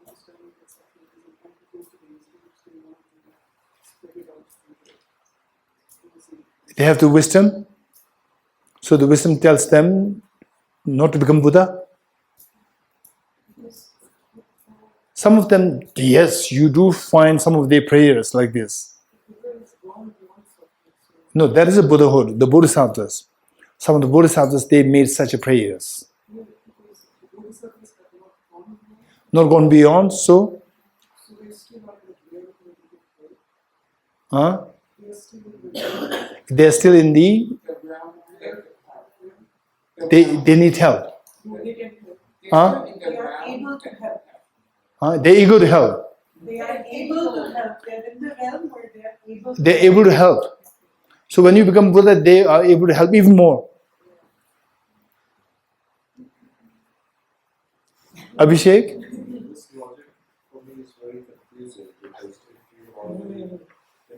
C: understanding that suffering is and because of the wisdom which they want to spread it out to the
A: They have the wisdom. So the wisdom tells them not to become Buddha. Some of them, yes, you do find some of their prayers like this. No, that is a Buddhahood, the Bodhisattvas. Some of the Bodhisattvas, they made such a prayers. Not gone beyond, so? Huh? They're still in the, they need help. Huh?
F: They are able to help.
A: Huh? They're eager to help.
F: They are able to help. They are in the realm where they are able to
A: They're able to help. So when you become Buddha, they are able to help even more. Abhishek?
G: This logic for me is very confusing because if you already, in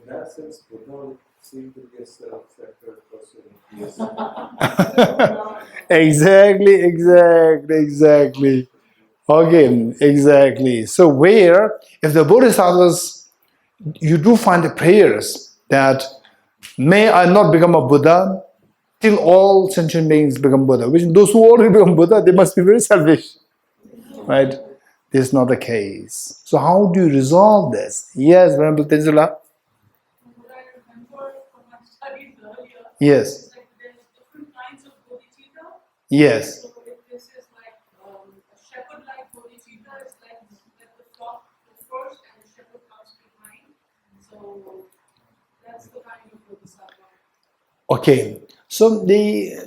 G: that sense, Buddha would seem to be a self-centered person. Yes.
A: Exactly. Okay, exactly. So where, if the Bodhisattvas, you do find the prayers that may I not become a Buddha till all sentient beings become Buddha, which those who already become Buddha, they must be very selfish. Right? This is not the case. So how do you resolve this? Yes, Venerable Tenzula?
B: What I remember from my studies earlier
A: Yes.
B: is like there's different kinds of bodhicitta.
A: Yes.
B: So if this is like a shepherd-like bodhicitta, it's like So that's the kind of bodhisattva.
A: Okay, so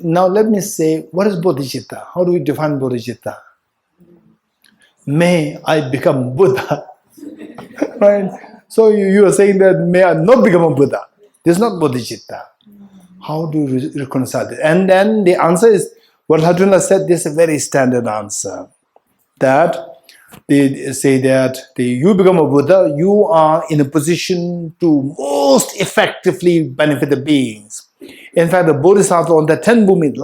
A: now let me say, what is bodhicitta? How do we define bodhicitta? May I become Buddha. Right? So you are saying that may I not become a Buddha. This is not bodhicitta. How do you reconcile it? And then the answer is, what Arjuna said, this is a very standard answer. That they say that you become a Buddha, you are in a position to most effectively benefit the beings. In fact, the Bodhisattva on the 10th movement,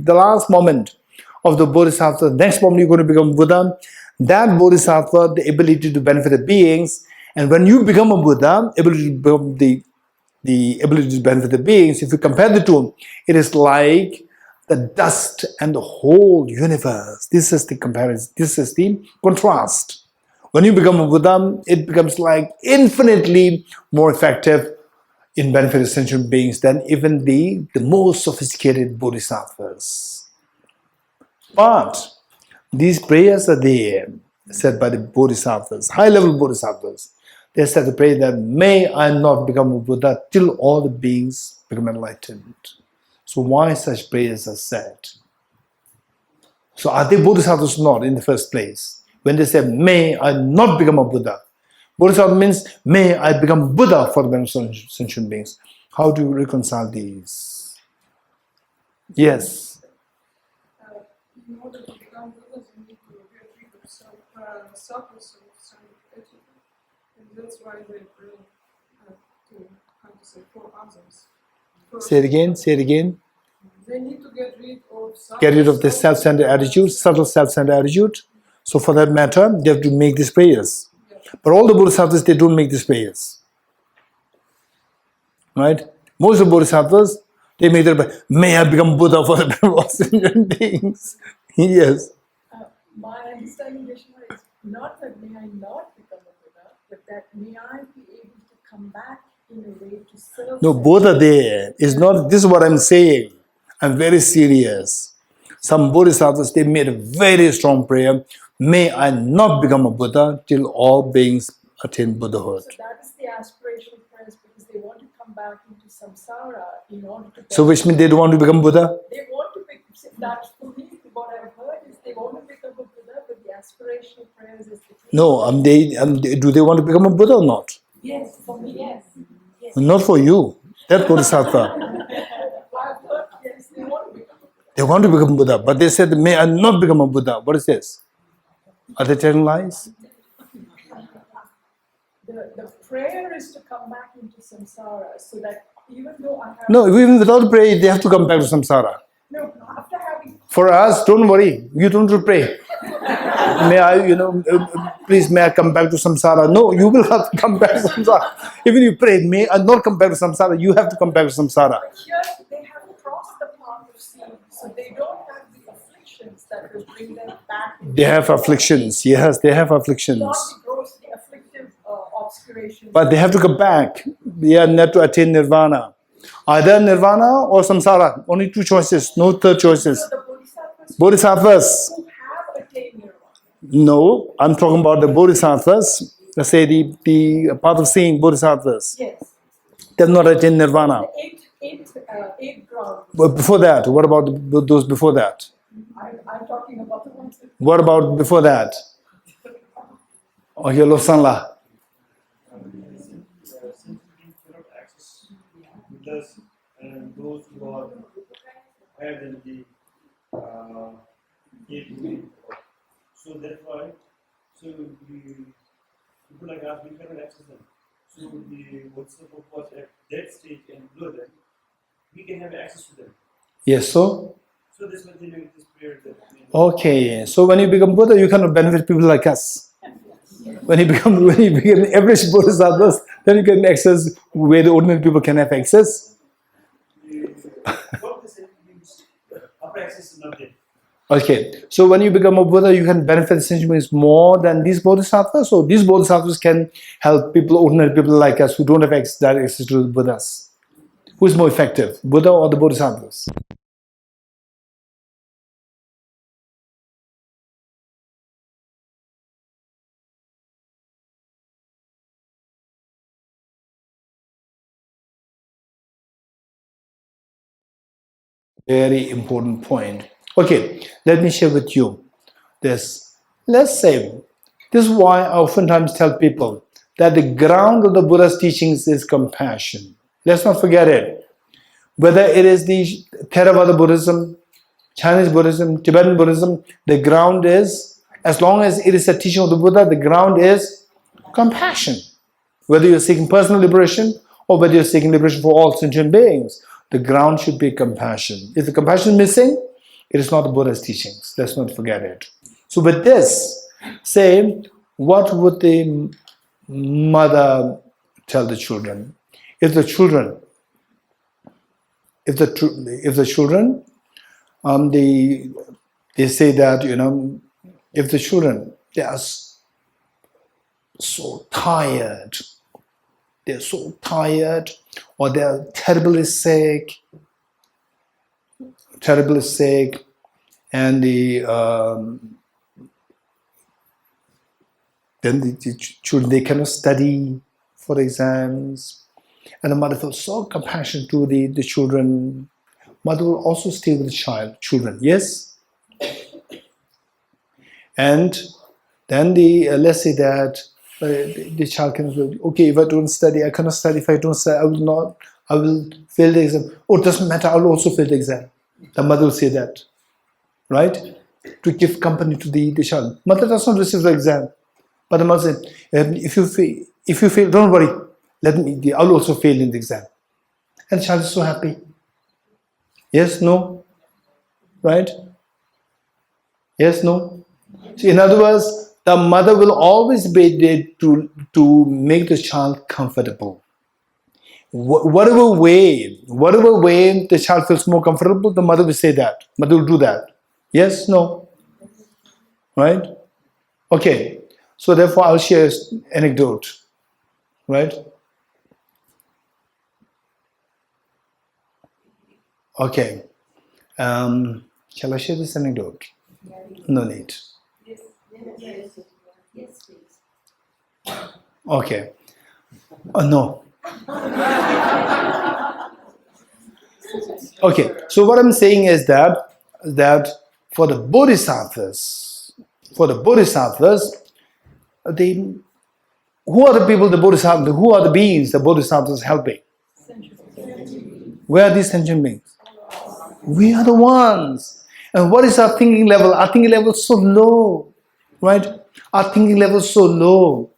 A: the last moment of the Bodhisattva, next moment you're going to become Buddha, that Bodhisattva, the ability to benefit the beings, and when you become a Buddha, ability to become the ability to benefit the beings, if you compare the two, it is like the dust and the whole universe. This is the comparison. This is the contrast. When you become a Buddha, it becomes like infinitely more effective in benefit of sentient beings than even the most sophisticated bodhisattvas. But these prayers are there, said by the bodhisattvas, high-level bodhisattvas. They said to pray that, may I not become a Buddha till all the beings become enlightened. So why such prayers are said? So are they bodhisattvas or not in the first place? When they say, may I not become a Buddha. Bodhisattva means, may I become Buddha for the benefit of sentient beings. How do you reconcile these? Yes.
C: In order to become Buddhas, you need to get rid of self-suffers of some attitude. And that's why they pray for others.
A: Say it again, say it again.
C: They need to get rid of
A: the self-centered attitude, subtle self-centered attitude. So for that matter, they have to make these prayers. But all the bodhisattvas, they don't make these prayers. Right? Most of the bodhisattvas, they make their prayer, may I become Buddha for the benefit of sentient beings. Yes.
F: My understanding, Geshe, is not that may I not become a Buddha, but that may I be able to come back in a way to serve.
A: No, both are there. It's not, this is what I'm saying. I'm very serious. Some bodhisattvas, they made a very strong prayer. May I not become a Buddha till all beings attain Buddhahood.
F: So that is the aspirational prayers because they want to come back into samsara in order to.
A: So which means they don't want to become Buddha?
F: They want to become, that's for me, what I've heard is they want to become a Buddha, but the aspirational prayers is the.
A: No, do they want to become a Buddha or not?
F: Yes, for me, yes.
A: Not for you. That bodhisattva.
F: I've heard, yes, they want to become a Buddha.
A: They want to become Buddha, but they said, may I not become a Buddha. What is this? Are they telling lies?
F: The prayer is to come back into samsara so that even though I have.
A: No, even without prayer, they have to come back to samsara.
F: No, after having.
A: For us, don't worry. You don't have to pray. May I, please may I come back to samsara. No, you will have to come back to samsara. Even you pray, may I not come back to samsara, you have to come back to samsara.
F: But here they have crossed the path of sin, so they don't have the afflictions that will bring them back.
A: They have afflictions. Yes, they have afflictions.
F: Not the gross, the afflictive obscurations.
A: But they have to come back. They are not to attain nirvana. Either nirvana or samsara. Only two choices, no third choices.
F: So the
A: Bodhisattvas.
F: who have attained nirvana.
A: No, I'm talking about the bodhisattvas. Let's say the path of seeing bodhisattvas.
F: Yes.
A: They have not attained nirvana.
F: The eight ground.
A: But before that, what about those before that?
F: I'm talking about the ones that.
A: What about before that? Okay, Lofsanla.
D: Because those who are higher than the so that's why the people like us, we cannot access them. So what's the purpose at that stage and below that we can have access to them.
A: Yes, so?
D: So this will make this prayer that
A: Okay, so when you become Buddha, you cannot benefit people like us. When you become average bodhisattvas, then you can access where the ordinary people can have access.
D: upper access is not there.
A: Okay, so when you become a Buddha, you can benefit sentient beings more than these bodhisattvas. So these bodhisattvas can help people, ordinary people like us, who don't have direct access to the Buddhas. Who is more effective, Buddha or the bodhisattvas? Very important point. Okay, let me share with you this. Let's say, this is why I oftentimes tell people that the ground of the Buddha's teachings is compassion. Let's not forget it. Whether it is the Theravada Buddhism, Chinese Buddhism, Tibetan Buddhism, the ground is, as long as it is a teaching of the Buddha, the ground is compassion. Whether you're seeking personal liberation or whether you're seeking liberation for all sentient beings, the ground should be compassion. If the compassion is missing, it is not the Buddha's teachings. Let's not forget it. So with this, say, what would the mother tell the children? If the children, they say that, if the children, they are so tired, or they're terribly sick, and then the children, they cannot study for exams, and the mother feels so compassionate to the children. Mother will also stay with the children, yes? And then let's say that the child can say, okay, if I don't study, I cannot study. If I don't study, I will fail the exam. Oh, it doesn't matter, I will also fail the exam. The mother will say that, right? To give company to the child. Mother does not receive the exam. But the mother said, if you fail, don't worry. I will also fail in the exam. And the child is so happy. Yes, no? Right? Yes, no? So in other words, the mother will always be there to make the child comfortable. Whatever way the child feels more comfortable, the mother will say that. Mother will do that. Yes, no? Right? Okay. So therefore, I'll share an anecdote. Right? Okay. Shall I share this anecdote? No need.
F: Yes, please.
A: Okay. No. Okay. So what I'm saying is that for the Bodhisattvas, who are the people, the Bodhisattvas, who are the beings the Bodhisattvas helping? Where are these sentient beings? We are the ones. And what is our thinking level? Our thinking level is so low, right? Our thinking level is so low.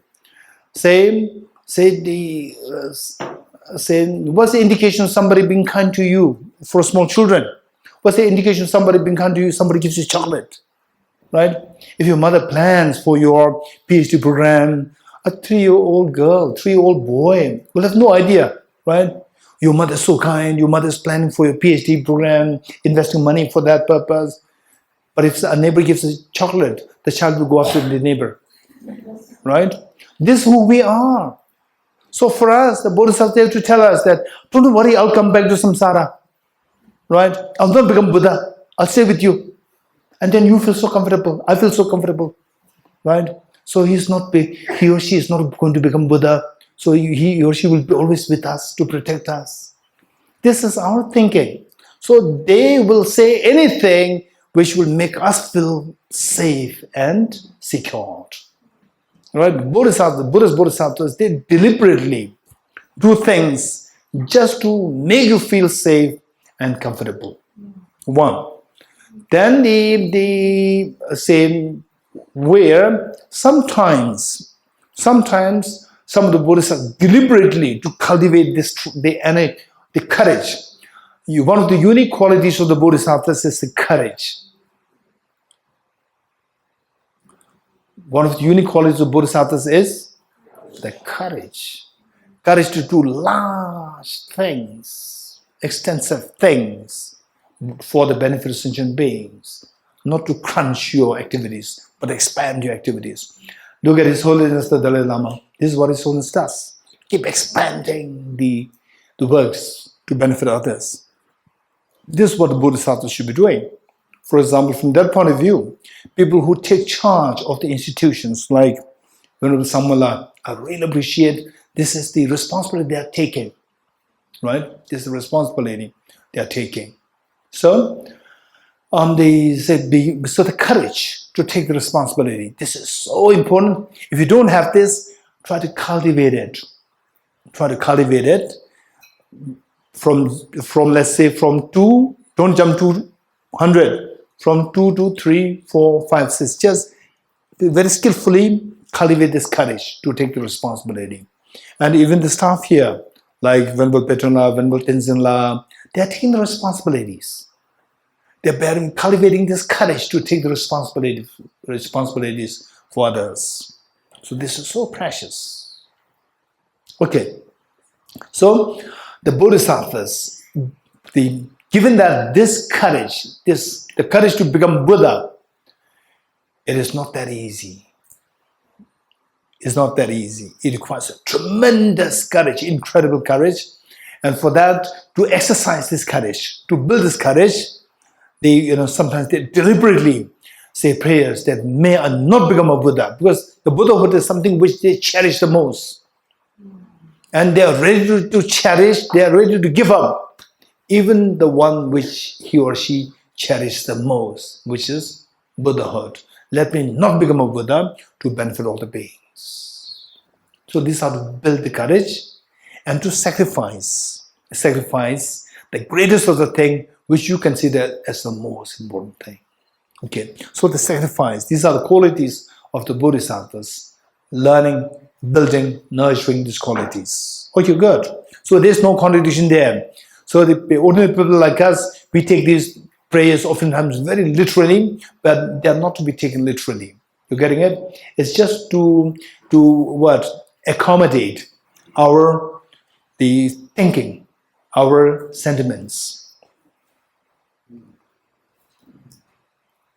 A: Say, what's the indication of somebody being kind to you for small children? What's the indication of somebody being kind to you? Somebody gives you chocolate, right? If your mother plans for your PhD program, a 3-year-old girl, 3-year-old boy will have no idea, right? Your mother's so kind, your mother's planning for your PhD program, investing money for that purpose. But if a neighbor gives a chocolate, the child will go after the neighbor, right? This is who we are. So for us, the Bodhisattvas have to tell us that, don't worry, I'll come back to samsara, right? I'll not become Buddha, I'll stay with you. And then you feel so comfortable, I feel so comfortable, right? So he or she is not going to become Buddha. So he or she will be always with us to protect us. This is our thinking. So they will say anything which will make us feel safe and secured. Right? Buddhist Bodhisattvas, they deliberately do things just to make you feel safe and comfortable. One. Then the same where sometimes some of the Bodhisattvas deliberately to cultivate the courage. One of the unique qualities of the Bodhisattvas is the courage. One of the unique qualities of Bodhisattvas is the courage. Courage to do large things, extensive things for the benefit of sentient beings. Not to crunch your activities, but expand your activities. Look at His Holiness the Dalai Lama. This is what His Holiness does. Keep expanding the works to benefit others. This is what the Bodhisattvas should be doing. For example, from that point of view, people who take charge of the institutions like Venerable Samala, I really appreciate this is the responsibility they are taking. Right? This is the responsibility they are taking. So, so the courage to take the responsibility. This is so important. If you don't have this, try to cultivate it. Try to cultivate it from let's say from 2, don't jump to 100, from 2 to 3, 4, 5, 6. Just very skillfully cultivate this courage to take the responsibility. And even the staff here, like Venerable Petrona, Venerable Tenzin La, they are taking the responsibilities. They're cultivating this courage to take the responsibilities for others. So this is so precious. Okay. So the Bodhisattvas, given that this courage, the courage to become Buddha, it is not that easy. It's not that easy. It requires a tremendous courage, incredible courage. And for that, to exercise this courage, to build this courage, sometimes they deliberately say prayers that may or not become a Buddha, because the Buddhahood is something which they cherish the most. And they are ready to cherish, they are ready to give up even the one which he or she cherishes the most, which is Buddhahood. Let me not become a Buddha to benefit all the beings. So this is how to build the courage and to sacrifice the greatest of the thing which you consider as the most important thing. Okay, so the sacrifice, these are the qualities of the Bodhisattvas, learning, building, nurturing these qualities. Okay, good. So there's no contradiction there. So the ordinary people like us, we take these prayers oftentimes very literally, but they are not to be taken literally. You're getting it? It's just to what? Accommodate the thinking, our sentiments.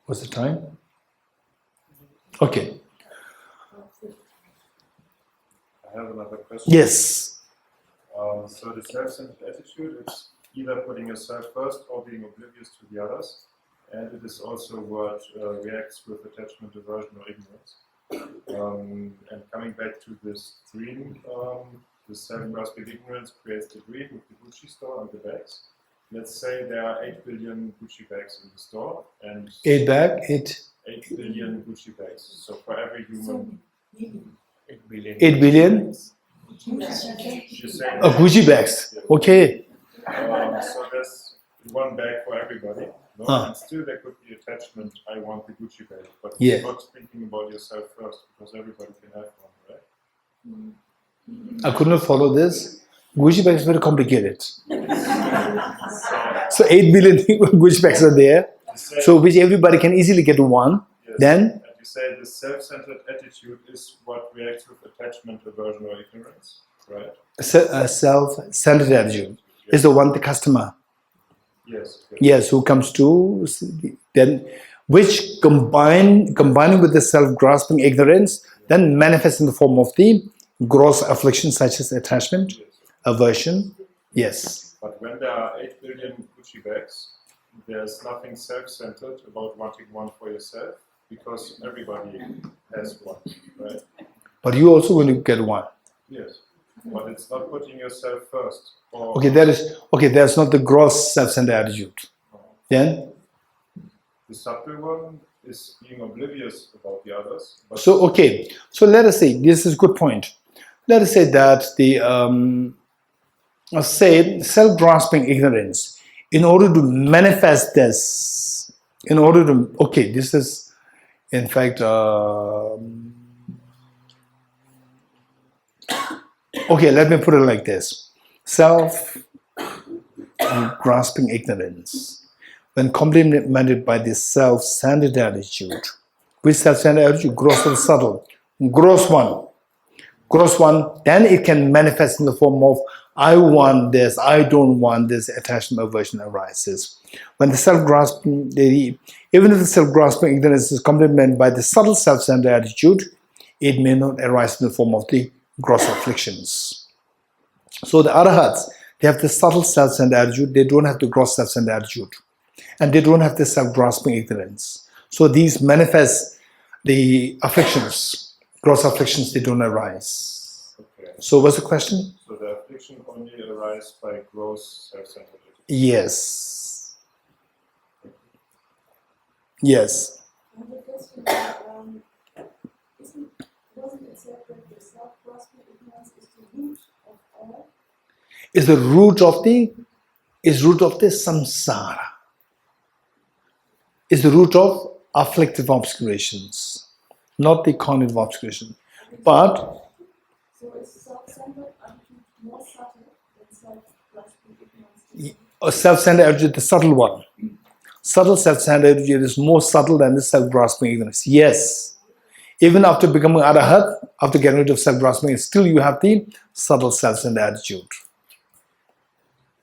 A: What's the time? Okay.
G: I have another question.
A: Yes.
G: So the self-centered attitude is either putting yourself first or being oblivious to the others, and it is also what reacts with attachment, aversion, or ignorance. And coming back to this dream, the self-grasping ignorance creates the dream with the Gucci store and the bags. Let's say there are 8 billion Gucci bags in the store, and
A: 8
G: billion Gucci bags. So for every human,
D: 8 billion.
A: 8 billion?
G: you say
A: Gucci bags. Okay.
G: So there's one bag for everybody. No? And still there could be attachment, I want the Gucci bag, but
A: Yeah.
G: not thinking about yourself first, because everybody can have one, right?
A: I could not follow this. Gucci bags is very complicated. So 8 billion Gucci bags are there, so which everybody can easily get one.
G: Yes.
A: Then?
G: And you say the self-centered attitude is what reacts with attachment, aversion, or ignorance, right?
A: Self-centered attitude is the one, the customer.
G: Yes.
A: Yes, who comes to then, which combining with the self-grasping ignorance, then manifests in the form of the gross afflictions such as attachment, aversion. Yes.
G: But when there are 8 billion Gucci bags, there's nothing self-centered about wanting one for yourself, because everybody has one, right?
A: But you also going to get one.
G: Yes. But it's not putting yourself first. Or
A: Okay, that's not the gross self-centered attitude. Then?
G: the subtle one is being oblivious about the others. But
A: So, okay. So let us say, this is a good point. Let us say that self-grasping ignorance, in order to manifest this, this is, in fact, okay, let me put it like this. Self-grasping ignorance, when complemented by this self-centered attitude, with self-centered attitude, gross and subtle, gross one, then it can manifest in the form of I want this, I don't want this, attachment, aversion arises. When the self-grasping, even if the self-grasping ignorance is complemented by the subtle self-centered attitude, it may not arise in the form of the gross afflictions. So the arahats, they have the subtle self-centered attitude, they don't have the gross self-centered attitude, and they don't have the self-grasping ignorance. So these manifest the afflictions. Gross afflictions, they don't arise.
G: okay.
A: So what's the question?
G: So the affliction only arises by gross self-centered attitude.
A: Yes. Yes.
F: Another question, wasn't it said that the self-grasping ignorance is the root of all?
A: Is the root of the samsara. Is the root of afflictive obscurations, not the cognitive obscuration. But
F: So is self-centered attitude more subtle than self-grasping ignorance?
A: a self-centered attitude, the subtle one. Subtle self-centered attitude is more subtle than the self-grasping ignorance. Yes. Even after becoming arahat, after getting rid of self-grasping, still you have the subtle self-centered attitude.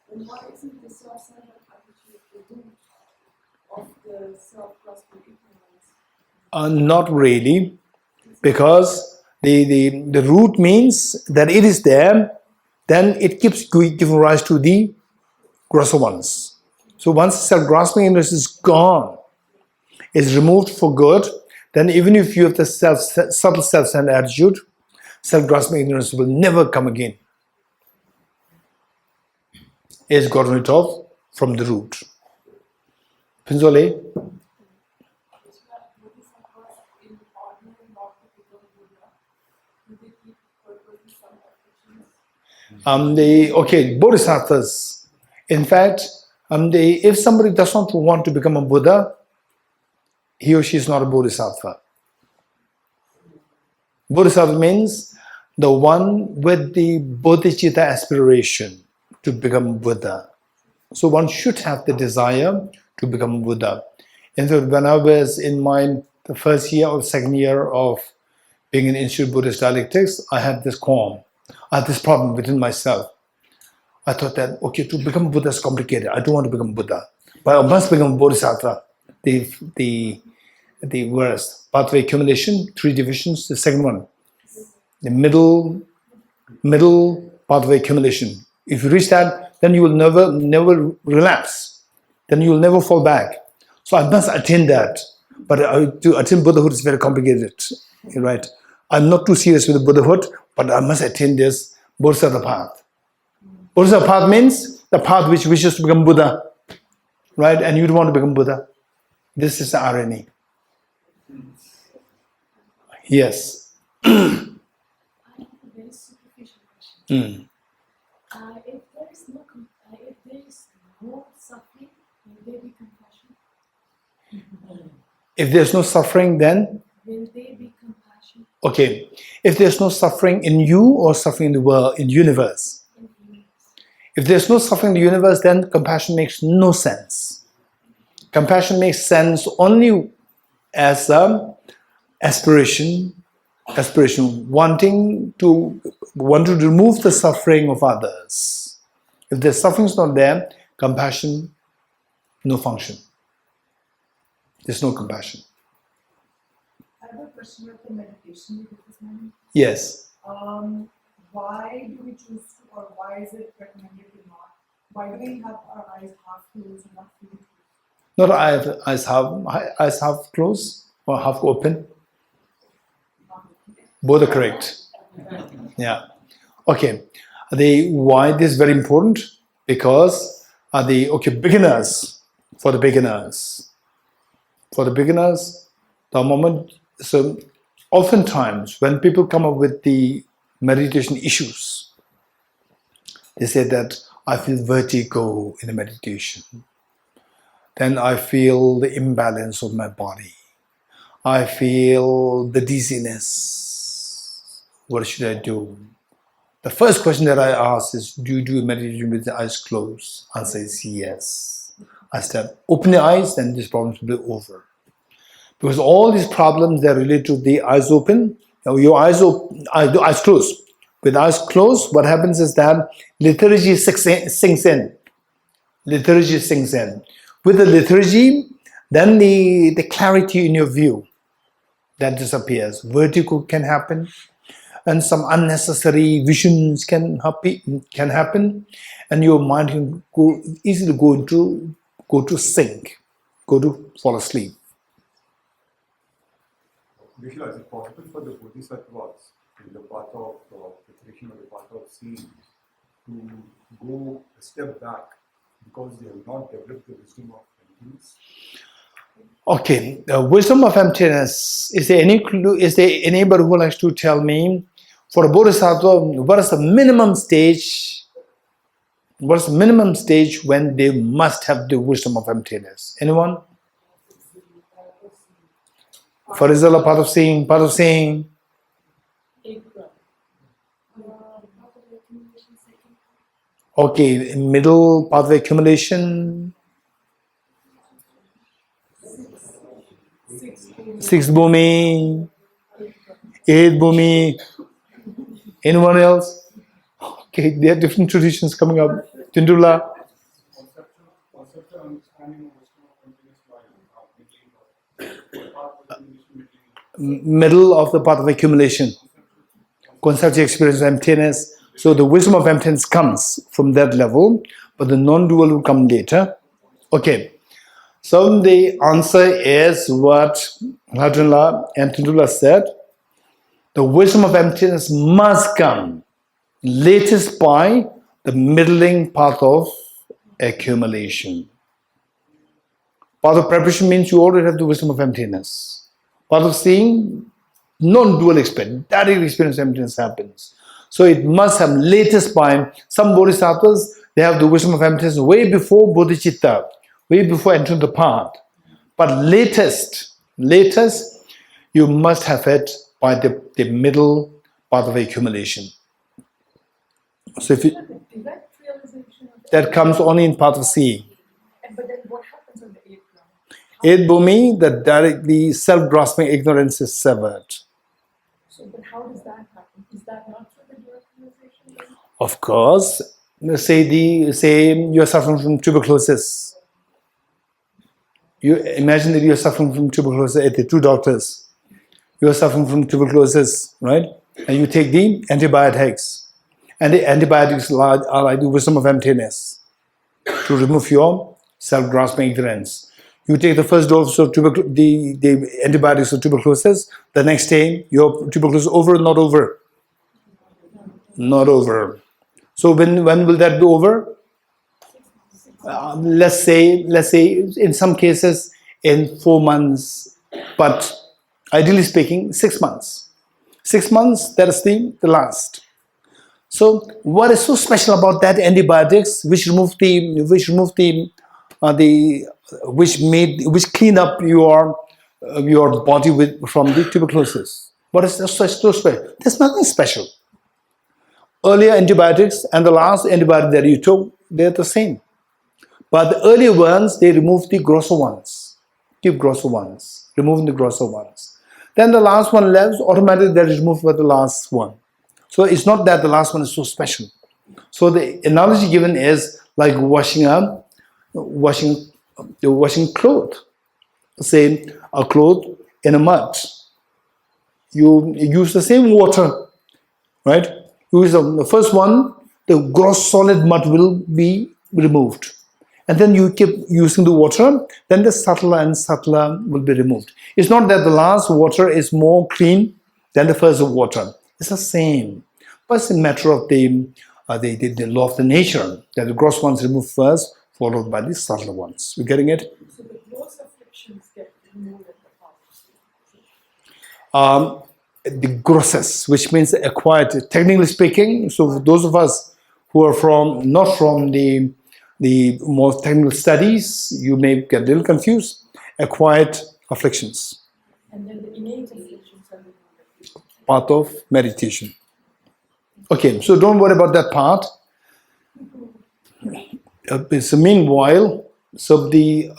F: Then why isn't the self-centered attitude the root of the self-grasping ignorance?
A: Not really, because the root means that it is there, then it keeps giving rise to the grosser ones. So once self-grasping ignorance is gone, is removed for good, then even if you have the subtle self-centered attitude, self-grasping ignorance will never come again. It's gotten rid of from the root. Pinzole?
F: Bodhisattvas in order not to become Buddha, do they keep purposely some afflictions?
A: Bodhisattvas. In fact, if somebody does not want to become a Buddha, he or she is not a Bodhisattva. Bodhisattva means the one with the Bodhicitta aspiration to become Buddha. So one should have the desire to become Buddha. And so when I was in the first year or second year of being in Institute of Buddhist Dialectics, I had this qualm. I had this problem within myself. I thought that, okay, to become Buddha is complicated. I don't want to become Buddha. But I must become Bodhisattva. The worst. Pathway accumulation, 3 divisions, the second one. The middle pathway accumulation. If you reach that, then you will never relapse. Then you will never fall back. So I must attain that. But to attain Buddhahood is very complicated. Right? I'm not too serious with the Buddhahood, but I must attain this Bodhisattva path. Bodhisattva path means the path which wishes to become Buddha. Right? And you don't want to become Buddha. This is the irony. Yes.
F: I have a very superficial question. If there is no suffering, will there be compassion?
A: If there's no suffering, then?
F: Will there be compassion?
A: Okay. If there's no suffering in you or suffering in the world, in the universe?
F: In the universe.
A: If there's no suffering in the universe, then compassion makes no sense. Compassion makes sense only as aspiration, wanting to remove the suffering of others. If the suffering is not there, compassion, no function. There's no compassion.
B: I have a question about the meditation we did this morning.
A: Yes.
B: Why do we choose to, or why is it recommended to not? Why do we have our eyes half closed and not fully closed?
A: Not eyes half closed or half open. Both are correct. Yeah. Okay. Why this is very important? Because beginners. For the beginners, the moment. So, oftentimes when people come up with the meditation issues, they say that I feel vertigo in the meditation. Then I feel the imbalance of my body. I feel the dizziness. What should I do? The first question that I ask is, do you do meditation with the eyes closed? Answer is yes. I start open the eyes, then these problems will be over. Because all these problems that relate to the eyes open, your eyes closed. With eyes closed, what happens is that lethargy sinks in. Lethargy sinks in. With the lethargy, then the clarity in your view, that disappears. Vertigo can happen, and some unnecessary visions can happen, and your mind can easily go to sink, go to fall asleep.
H: Vishal, is it possible for the Bodhisattvas in the path of preparation or the path of seeing to go a step back because they have not developed the wisdom of emptiness?
A: Okay, the wisdom of emptiness. Is there any clue? Is there anybody who likes to tell me, for a bodhisattva, what is the minimum stage? What is the minimum stage when they must have the wisdom of emptiness? Anyone? Farizala, part of seeing, part of seeing. Okay, middle part of accumulation. Sixth bhumi, eighth bhumi. Anyone else? Okay, there are different traditions coming up. Tindula.
H: Conceptual understanding of wisdom of continuous mind.
A: Middle of the path of accumulation. Conceptual experience of emptiness. So the wisdom of emptiness comes from that level, but the non-dual will come later. Okay. So the answer is what Hadrila and Tindula said. The wisdom of emptiness must come latest by the middling path of accumulation. Path of preparation means you already have the wisdom of emptiness. Path of seeing, non-dual experience, direct experience of emptiness happens. So it must have latest by some bodhisattvas, they have the wisdom of emptiness way before bodhicitta, way before entering the path. But latest, you must have it by the middle path of accumulation. So if you,
F: Direct realization of
A: that comes only in path of seeing.
F: but then what happens on the eighth round?
A: Eighth bhumi, the self-grasping ignorance is severed.
F: So, but how does that happen? Is that not through the direct realization? Then?
A: Of course, say you are suffering from tuberculosis. You imagine that you are suffering from tuberculosis at the two doctors. You are suffering from tuberculosis, right? And you take the antibiotics. And the antibiotics are like the wisdom of emptiness to remove your self-grasping ignorance. You take the first dose of the antibiotics for tuberculosis, the next day your tuberculosis over or not over? Not over. So when will that be over? Let's say in some cases in 4 months, but ideally speaking 6 months. 6 months, that is the last. So what is so special about that antibiotics which clean up your body from the tuberculosis? What is so special? There's nothing special. Earlier antibiotics and the last antibiotic that you took, they're the same. But the earlier ones, they remove the grosser ones. Keep grosser ones. Removing the grosser ones. Then the last one left, automatically that is removed by the last one. So it's not that the last one is so special. So the analogy given is like washing clothes. Say a cloth in a mud. You use the same water, right? Use the first one, the gross solid mud will be removed. And then you keep using the water, then the subtler and subtler will be removed. It's not that the last water is more clean than the first water. It's the same. But it's a matter of the law of the nature, that the gross ones removed first, followed by the subtler ones. You getting it?
C: So the gross afflictions get removed at the path.
A: The grosses, which means acquired, technically speaking. So for those of us who are not from the more technical studies, you may get a little confused. Acquired afflictions.
C: And then the innate afflictions are removed.
A: Part of meditation. Okay, so don't worry about that part. So meanwhile, so the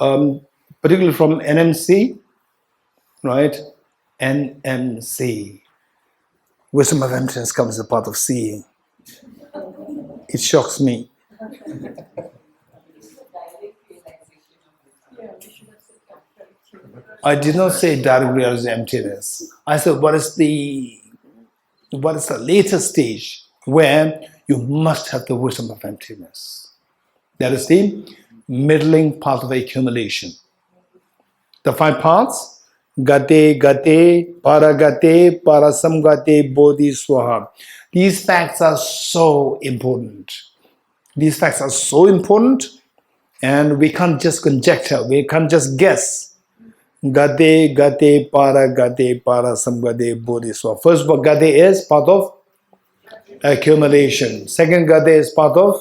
A: particularly from NMC, right? NMC. Wisdom of emptiness comes as a part of seeing. It shocks me. I did not say direct realization of emptiness. I said what is the later stage where you must have the wisdom of emptiness. That is the middling part of accumulation. The 5 parts. Gate, paragate, parasamgate, bodhi, swaha. These facts are so important. These facts are so important, and we can't just conjecture, we can't just guess. Gade, Gade, Para, Samgade, Bodhisattva. First Gade is part of accumulation. Second Gade is part of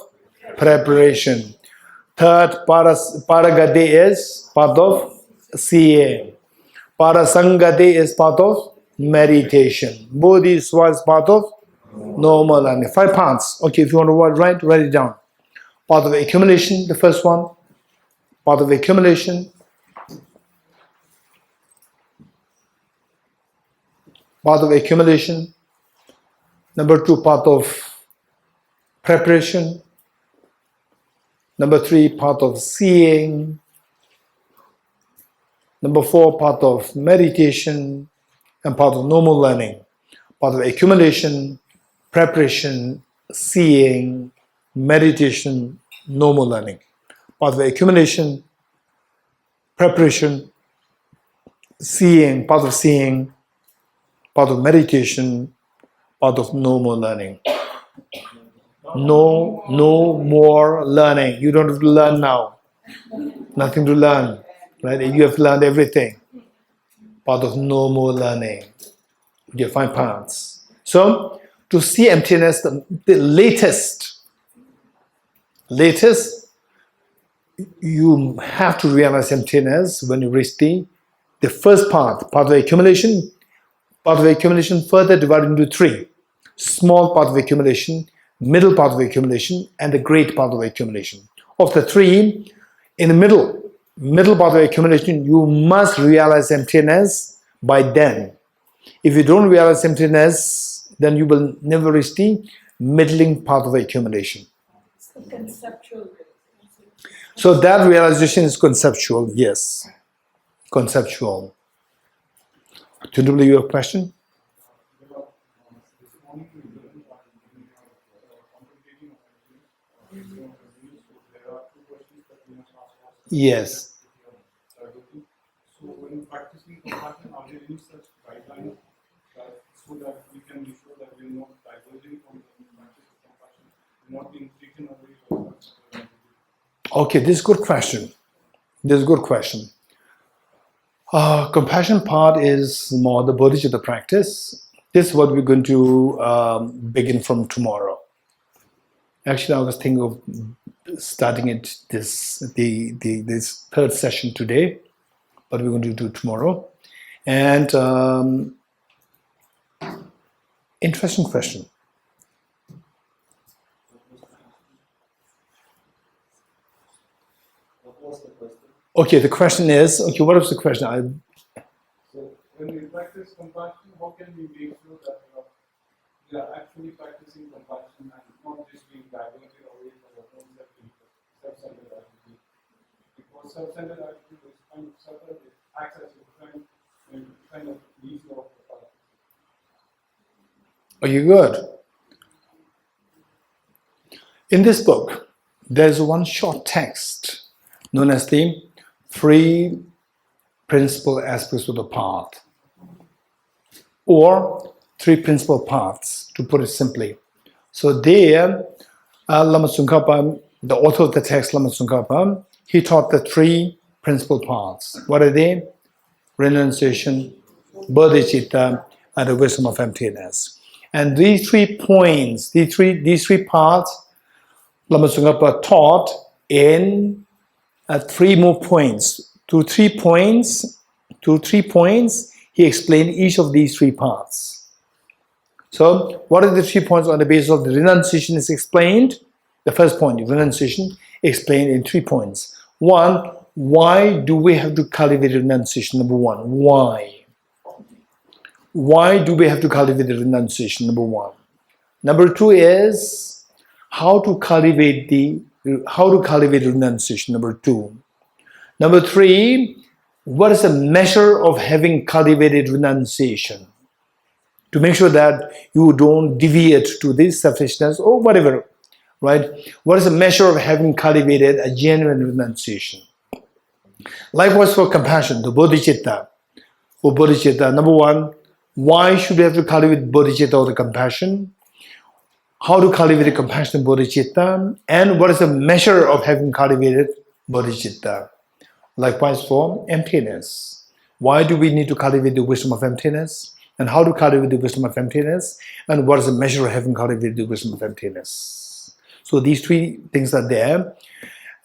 A: preparation. Third Paragade is part of seeing. Parasangade is part of meditation. Bodhisattva is part of normal learning. 5 parts. Okay, if you want to write it down. Part of accumulation, the first one. Part of accumulation. Part of accumulation. Number 2, part of preparation. Number 3, part of seeing. Number 4, part of meditation. And part of normal learning. Part of accumulation, preparation, seeing, meditation, normal learning. Part of accumulation, preparation, seeing, part of seeing, part of meditation, part of normal learning. No more learning. You don't have to learn now. Nothing to learn. Right? You have learned everything. Part of normal learning. You have 5 parts. So, to see emptiness, the latest, you have to realize emptiness when you reach the first part of accumulation. Part of accumulation further divided into 3. Small part of accumulation, middle part of accumulation, and the great part of accumulation. Of the 3, in the middle part of accumulation, you must realize emptiness by then. If you don't realize emptiness, then you will never reach the middling part of accumulation.
C: It's the conceptual.
A: So that realization is conceptual, yes. Conceptual. Tundubli, you have a question? Yes.
H: So when practicing compassion, are there any such guidelines so that we can be sure that we are not diverging from the practice of compassion, not being taken away from that?
A: Okay, this is a good question. Compassion part is more the Bodhicitta practice. This is what we're going to begin from tomorrow. Actually, I was thinking of starting it this 3rd session today, but we're going to do tomorrow. And interesting question.
H: What was the question?
A: Okay, the question is, okay, what was the question?
H: So when we practice compassion, how can we make sure that we are actually practicing compassion and not just being diverted away from our own self-centered attitude? Because self-centered attitude is kind of separate, it acts as a friend and kind of leaves you off the path.
A: Are you good? In this book, there's one short text known as the 3 principal aspects of the path, or 3 principal paths, to put it simply. So there, Lama Tsongkhapa, the author of the text, Lama Tsongkhapa, he taught the 3 principal paths. What are they? Renunciation, Bodhicitta, and the wisdom of emptiness. And these 3 points, these three paths, Lama Tsongkhapa taught in 3 more points. To 3 points, he explained each of these 3 paths. So, what are the 3 points on the basis of the renunciation is explained? The first point, renunciation, explained in 3 points. 1, why do we have to cultivate renunciation? Number 1, why? Why do we have to cultivate renunciation? Number 1. Number 2 is how to cultivate renunciation. Number 2. Number 3, what is the measure of having cultivated renunciation? To make sure that you don't deviate to this selfishness or whatever, right? What is the measure of having cultivated a genuine renunciation? Likewise for compassion, the Bodhicitta. For Bodhicitta, number 1, why should we have to cultivate Bodhicitta or the compassion? How to cultivate compassion and Bodhicitta? And what is the measure of having cultivated Bodhicitta? Likewise for emptiness. Why do we need to cultivate the wisdom of emptiness? And how to cultivate the wisdom of emptiness? And what is the measure of having cultivated the wisdom of emptiness? So these three things are there.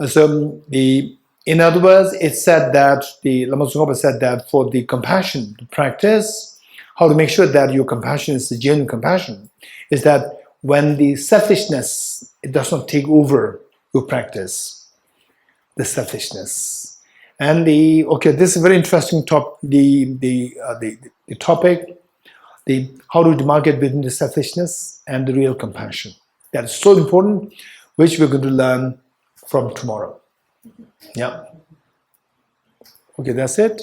A: So in other words, it's said that the Lama Tsongkhapa said that for the compassion to practice, how to make sure that your compassion is the genuine compassion, is that when the selfishness, it does not take over your practice, the selfishness. And this is a very interesting topic. The topic, how to demarcate between the selfishness and the real compassion. That is so important, which we're going to learn from tomorrow. Yeah. Okay, that's it.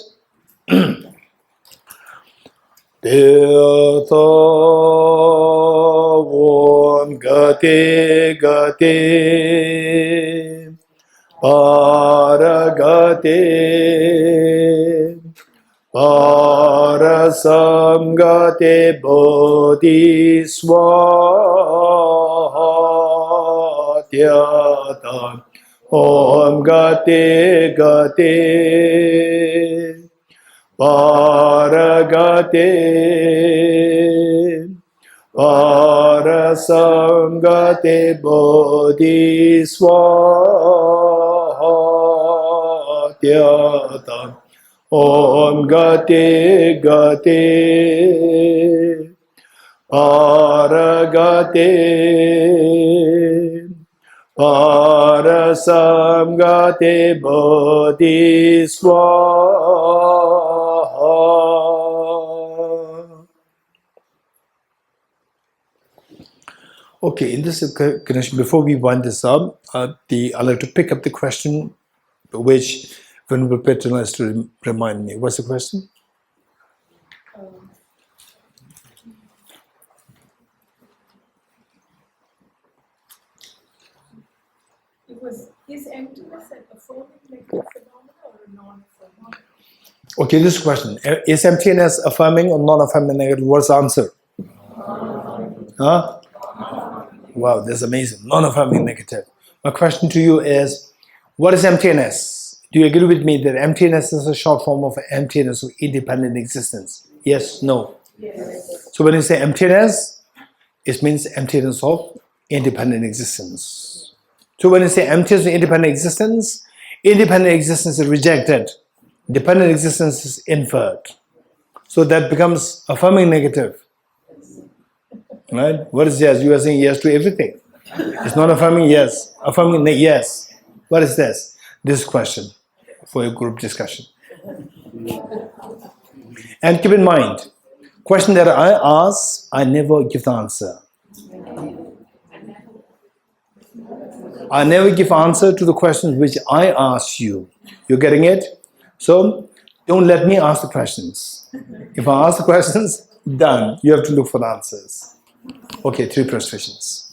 A: Tirtha Om Gate Gate Paragate Parasamgate Bodhisattvas Om Gate Gate Paragate Parasamgate Bodhisattvas Om Gate Gate Paragate Parasamgate Bodhisattvas. Okay, in this connection, before we wind this up, I'd like to pick up the question which Venerable Petrina has to remind me. What's the question?
F: It was, is emptiness an affirming negative phenomena or a non-affirming?
A: Okay, this question. Is emptiness affirming or non-affirming negative? What's the answer? Huh? Wow, that's amazing. Non-affirming negative. My question to you is, what is emptiness? Do you agree with me that emptiness is a short form of emptiness of independent existence? Yes, no?
F: Yes.
A: So when you say emptiness, it means emptiness of independent existence. So when you say emptiness of independent existence is rejected. Dependent existence is inferred. So that becomes affirming negative. Right? What is yes? You are saying yes to everything. It's not affirming yes. Affirming yes. What is this? This question for a group discussion. And keep in mind, question that I ask, I never give the answer. I never give answer to the questions which I ask you. You're getting it? So don't let me ask the questions. If I ask the questions, done. You have to look for the answers. Okay, 3 prostrations.